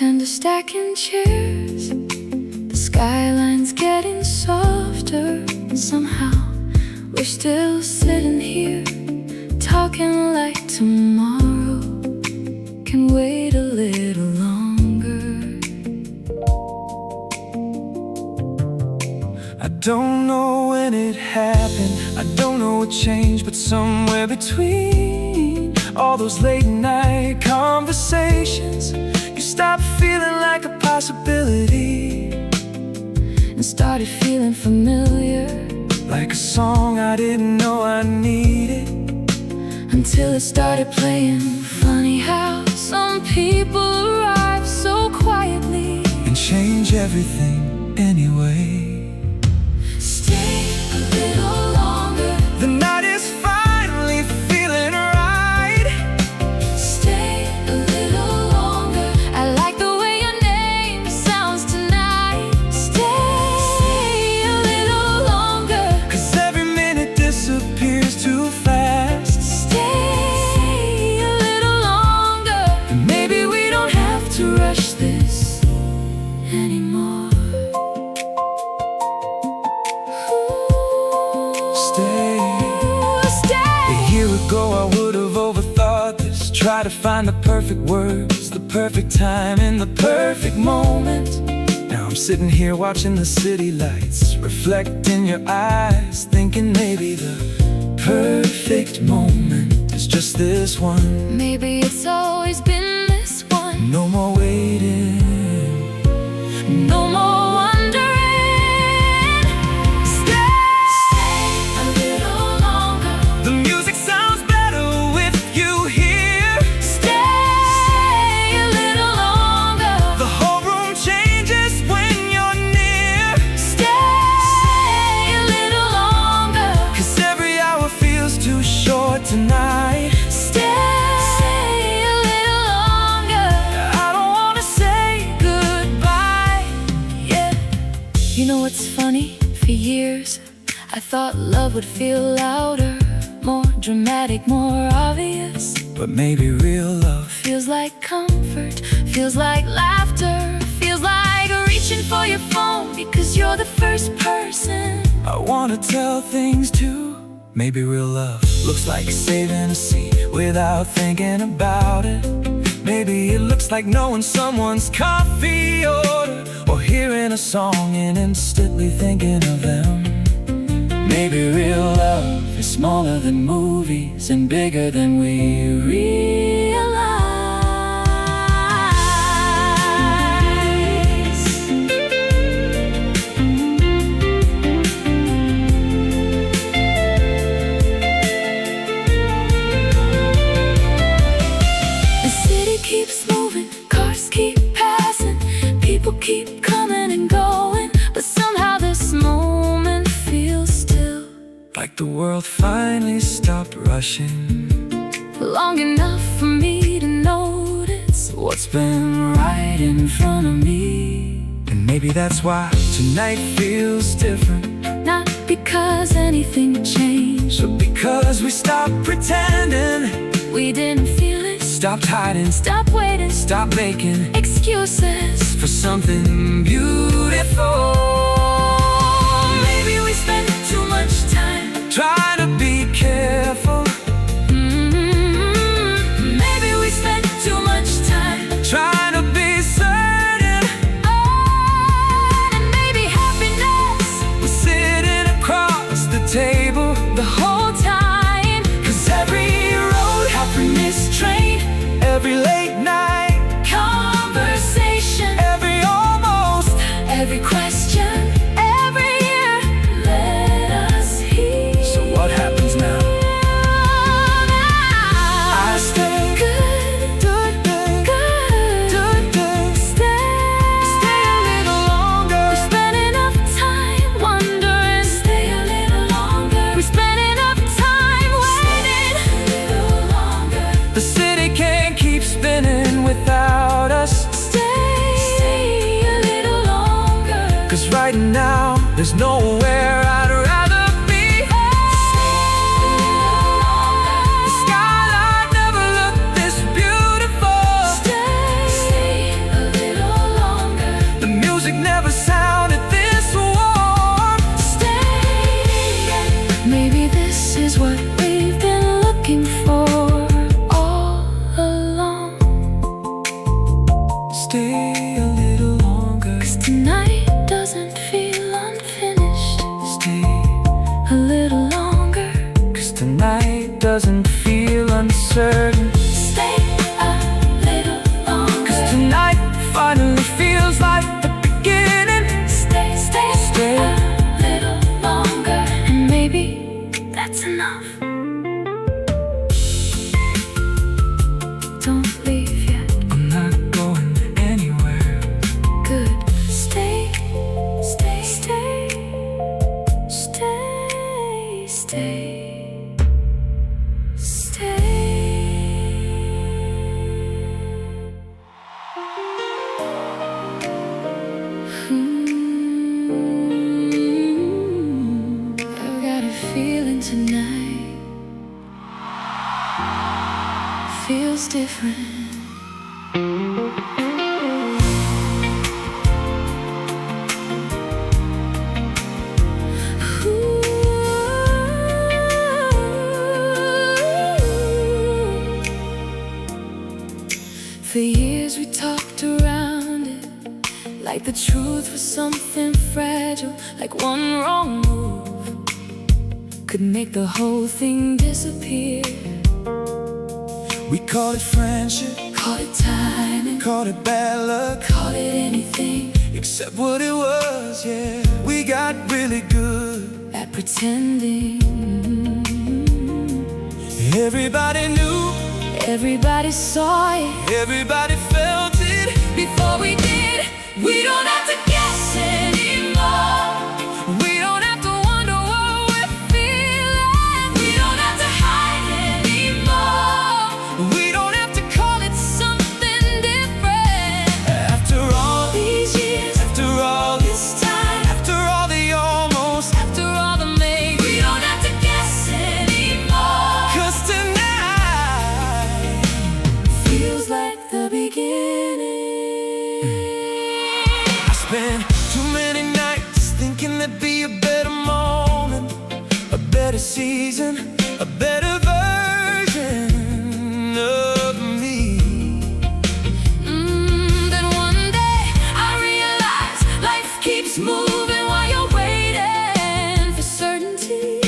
bartender stacking chairs. The skyline's getting softer. Somehow we're still sitting here, talking like tomorrow can wait a little longer. I don't know when it happened, I don't know what changed, but somewhere between all those late night conversations, you stopped feeling like a possibility and started feeling familiar, like a song I didn't know I needed, until it started playing. Funny how some people arrive so quietly and change everything anyway. Stay a little longer. The night is finally feeling right. Stay a little longer. I like the way your name sounds tonight. Stay a little longer. 'Cause every minute disappears too fast. Stay a little longer. And maybe we don't have to Rush this anymore. stay. Stay. A year ago I would have overthought this, try to find the perfect words, the perfect time, and the perfect moment. Now I'm sitting here watching the city lights reflect in your eyes, thinking maybe the perfect moment is just this one. Maybe it's always been this one. No more waiting, No more wondering. Stay a little longer. the music sounds better with you here. Stay a little longer. The whole room changes when you're near. Stay a little longer. 'Cause every hour feels too short tonight. Stay a little longer. I don't wanna say Goodbye. Yeah. You know what's funny? For years I thought love would feel louder, more dramatic, more obvious. but maybe real love Feels like comfort, feels like laughter, feels like reaching for your phone because you're the first person I wanna tell things to. Maybe real love looks like saving a seat without thinking about it. Maybe it looks like knowing someone's coffee order, or hearing a song and instantly thinking of them. Maybe real love is smaller than movies and bigger than we realize. The city keeps moving, cars keep passing, people keep coming and going, but somehow this moment feels still, Like the world finally stopped rushing. long enough for me to notice What's been right in front of me. And maybe that's why tonight feels different, not because anything changed. but because we stopped pretending, We didn't feel it, stopped hiding, stop waiting, stop making excuses. for something beautiful. Maybe we spend too much time. Trying to be careful, Maybe we spend too much time. trying to be certain. And maybe happiness We're sitting across the table the whole time. 'cause every road, happiness train, every late night, Conversation, every almost, every question, every year, let us hear. so what happens now? I stay. Good, good, stay a little longer. We spent enough time wondering. Stay a little longer. We spent enough time waiting. Stay a little longer. The city can't keep spinning. feels different. For years we talked around it, like the truth was something fragile, like one wrong move could make the whole thing disappear. We called it friendship, Called it timing, called it bad luck, called it anything, except what it was, yeah. We got really good at pretending. Everybody knew, Everybody saw it everybody felt it. before we did. We don't have to guess anymore. We don't have to Wonder what we're feeling. We don't have to hide anymore. We don't have to call it Something different. after all These years, after all this time, after all the almost. after all the maybe, we don't have to guess anymore. 'Cause tonight Feels like the beginning. I spent too many nights thinking there'd be a better moment, a better season, a better version of me. Then one day I realized life keeps moving while you're waiting for certainty.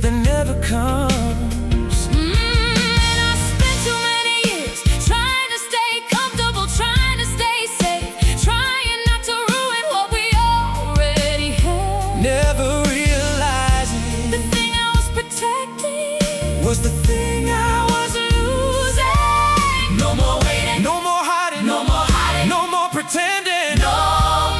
That never comes. And I spent too many years trying to stay comfortable, trying to stay safe, trying not to ruin what we already had. Never realizing The thing I was protecting was the thing I was losing. No more waiting, no more hiding, no more hiding, no more pretending. no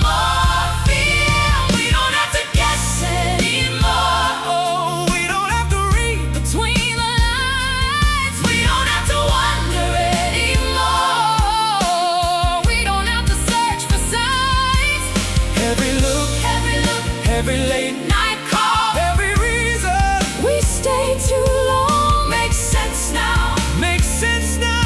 more fear. We don't have to guess anymore. Oh, we don't have to read. Between the lines, we don't have to wonder anymore. We don't have to search for signs. Every look, every late Night call, every reason we stay too long. Makes sense now. makes sense now.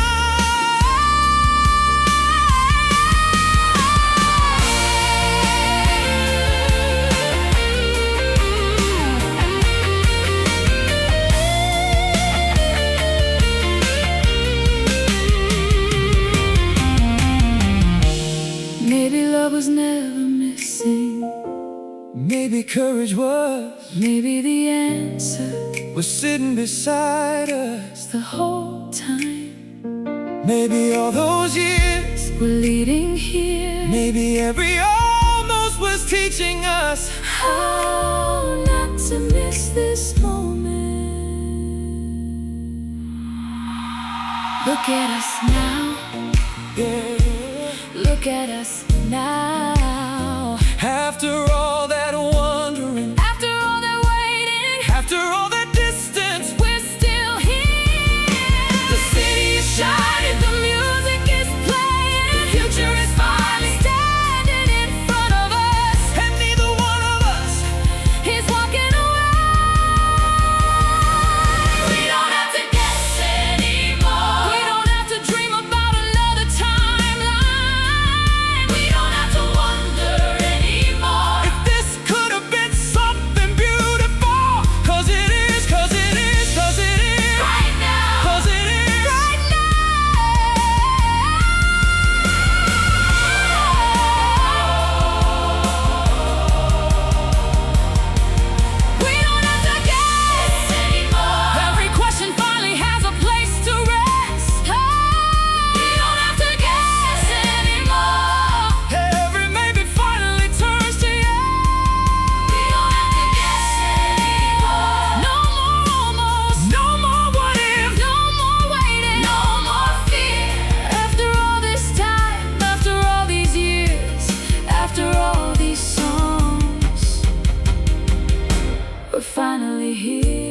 Maybe love was never missing. Maybe courage Maybe the answer was sitting beside us. the whole time. Maybe all those years, We're leading here. maybe every almost was teaching us. How not to miss this moment. Look at us now. Yeah. Look at us now. After all that wondering, After all that waiting, after all that distance, we're still here. The city is shining, the music is playing, the future is finally standing in front of us. and neither one of us He's walking away. We don't have to guess anymore. We don't have to dream about another timeline. We don't have to wonder anymore. if this could have been something beautiful. 'Cause it is, 'cause it is, 'cause it is, Right now, 'cause it is. right now. We don't have to guess anymore. Every question finally has a place to rest. We don't have to guess anymore. Every maybe finally turns to yes. We don't have to guess anymore. No more almost, No more what if. no more waiting, no more fear. After all this time, after all these years, after all these songs, we're finally here.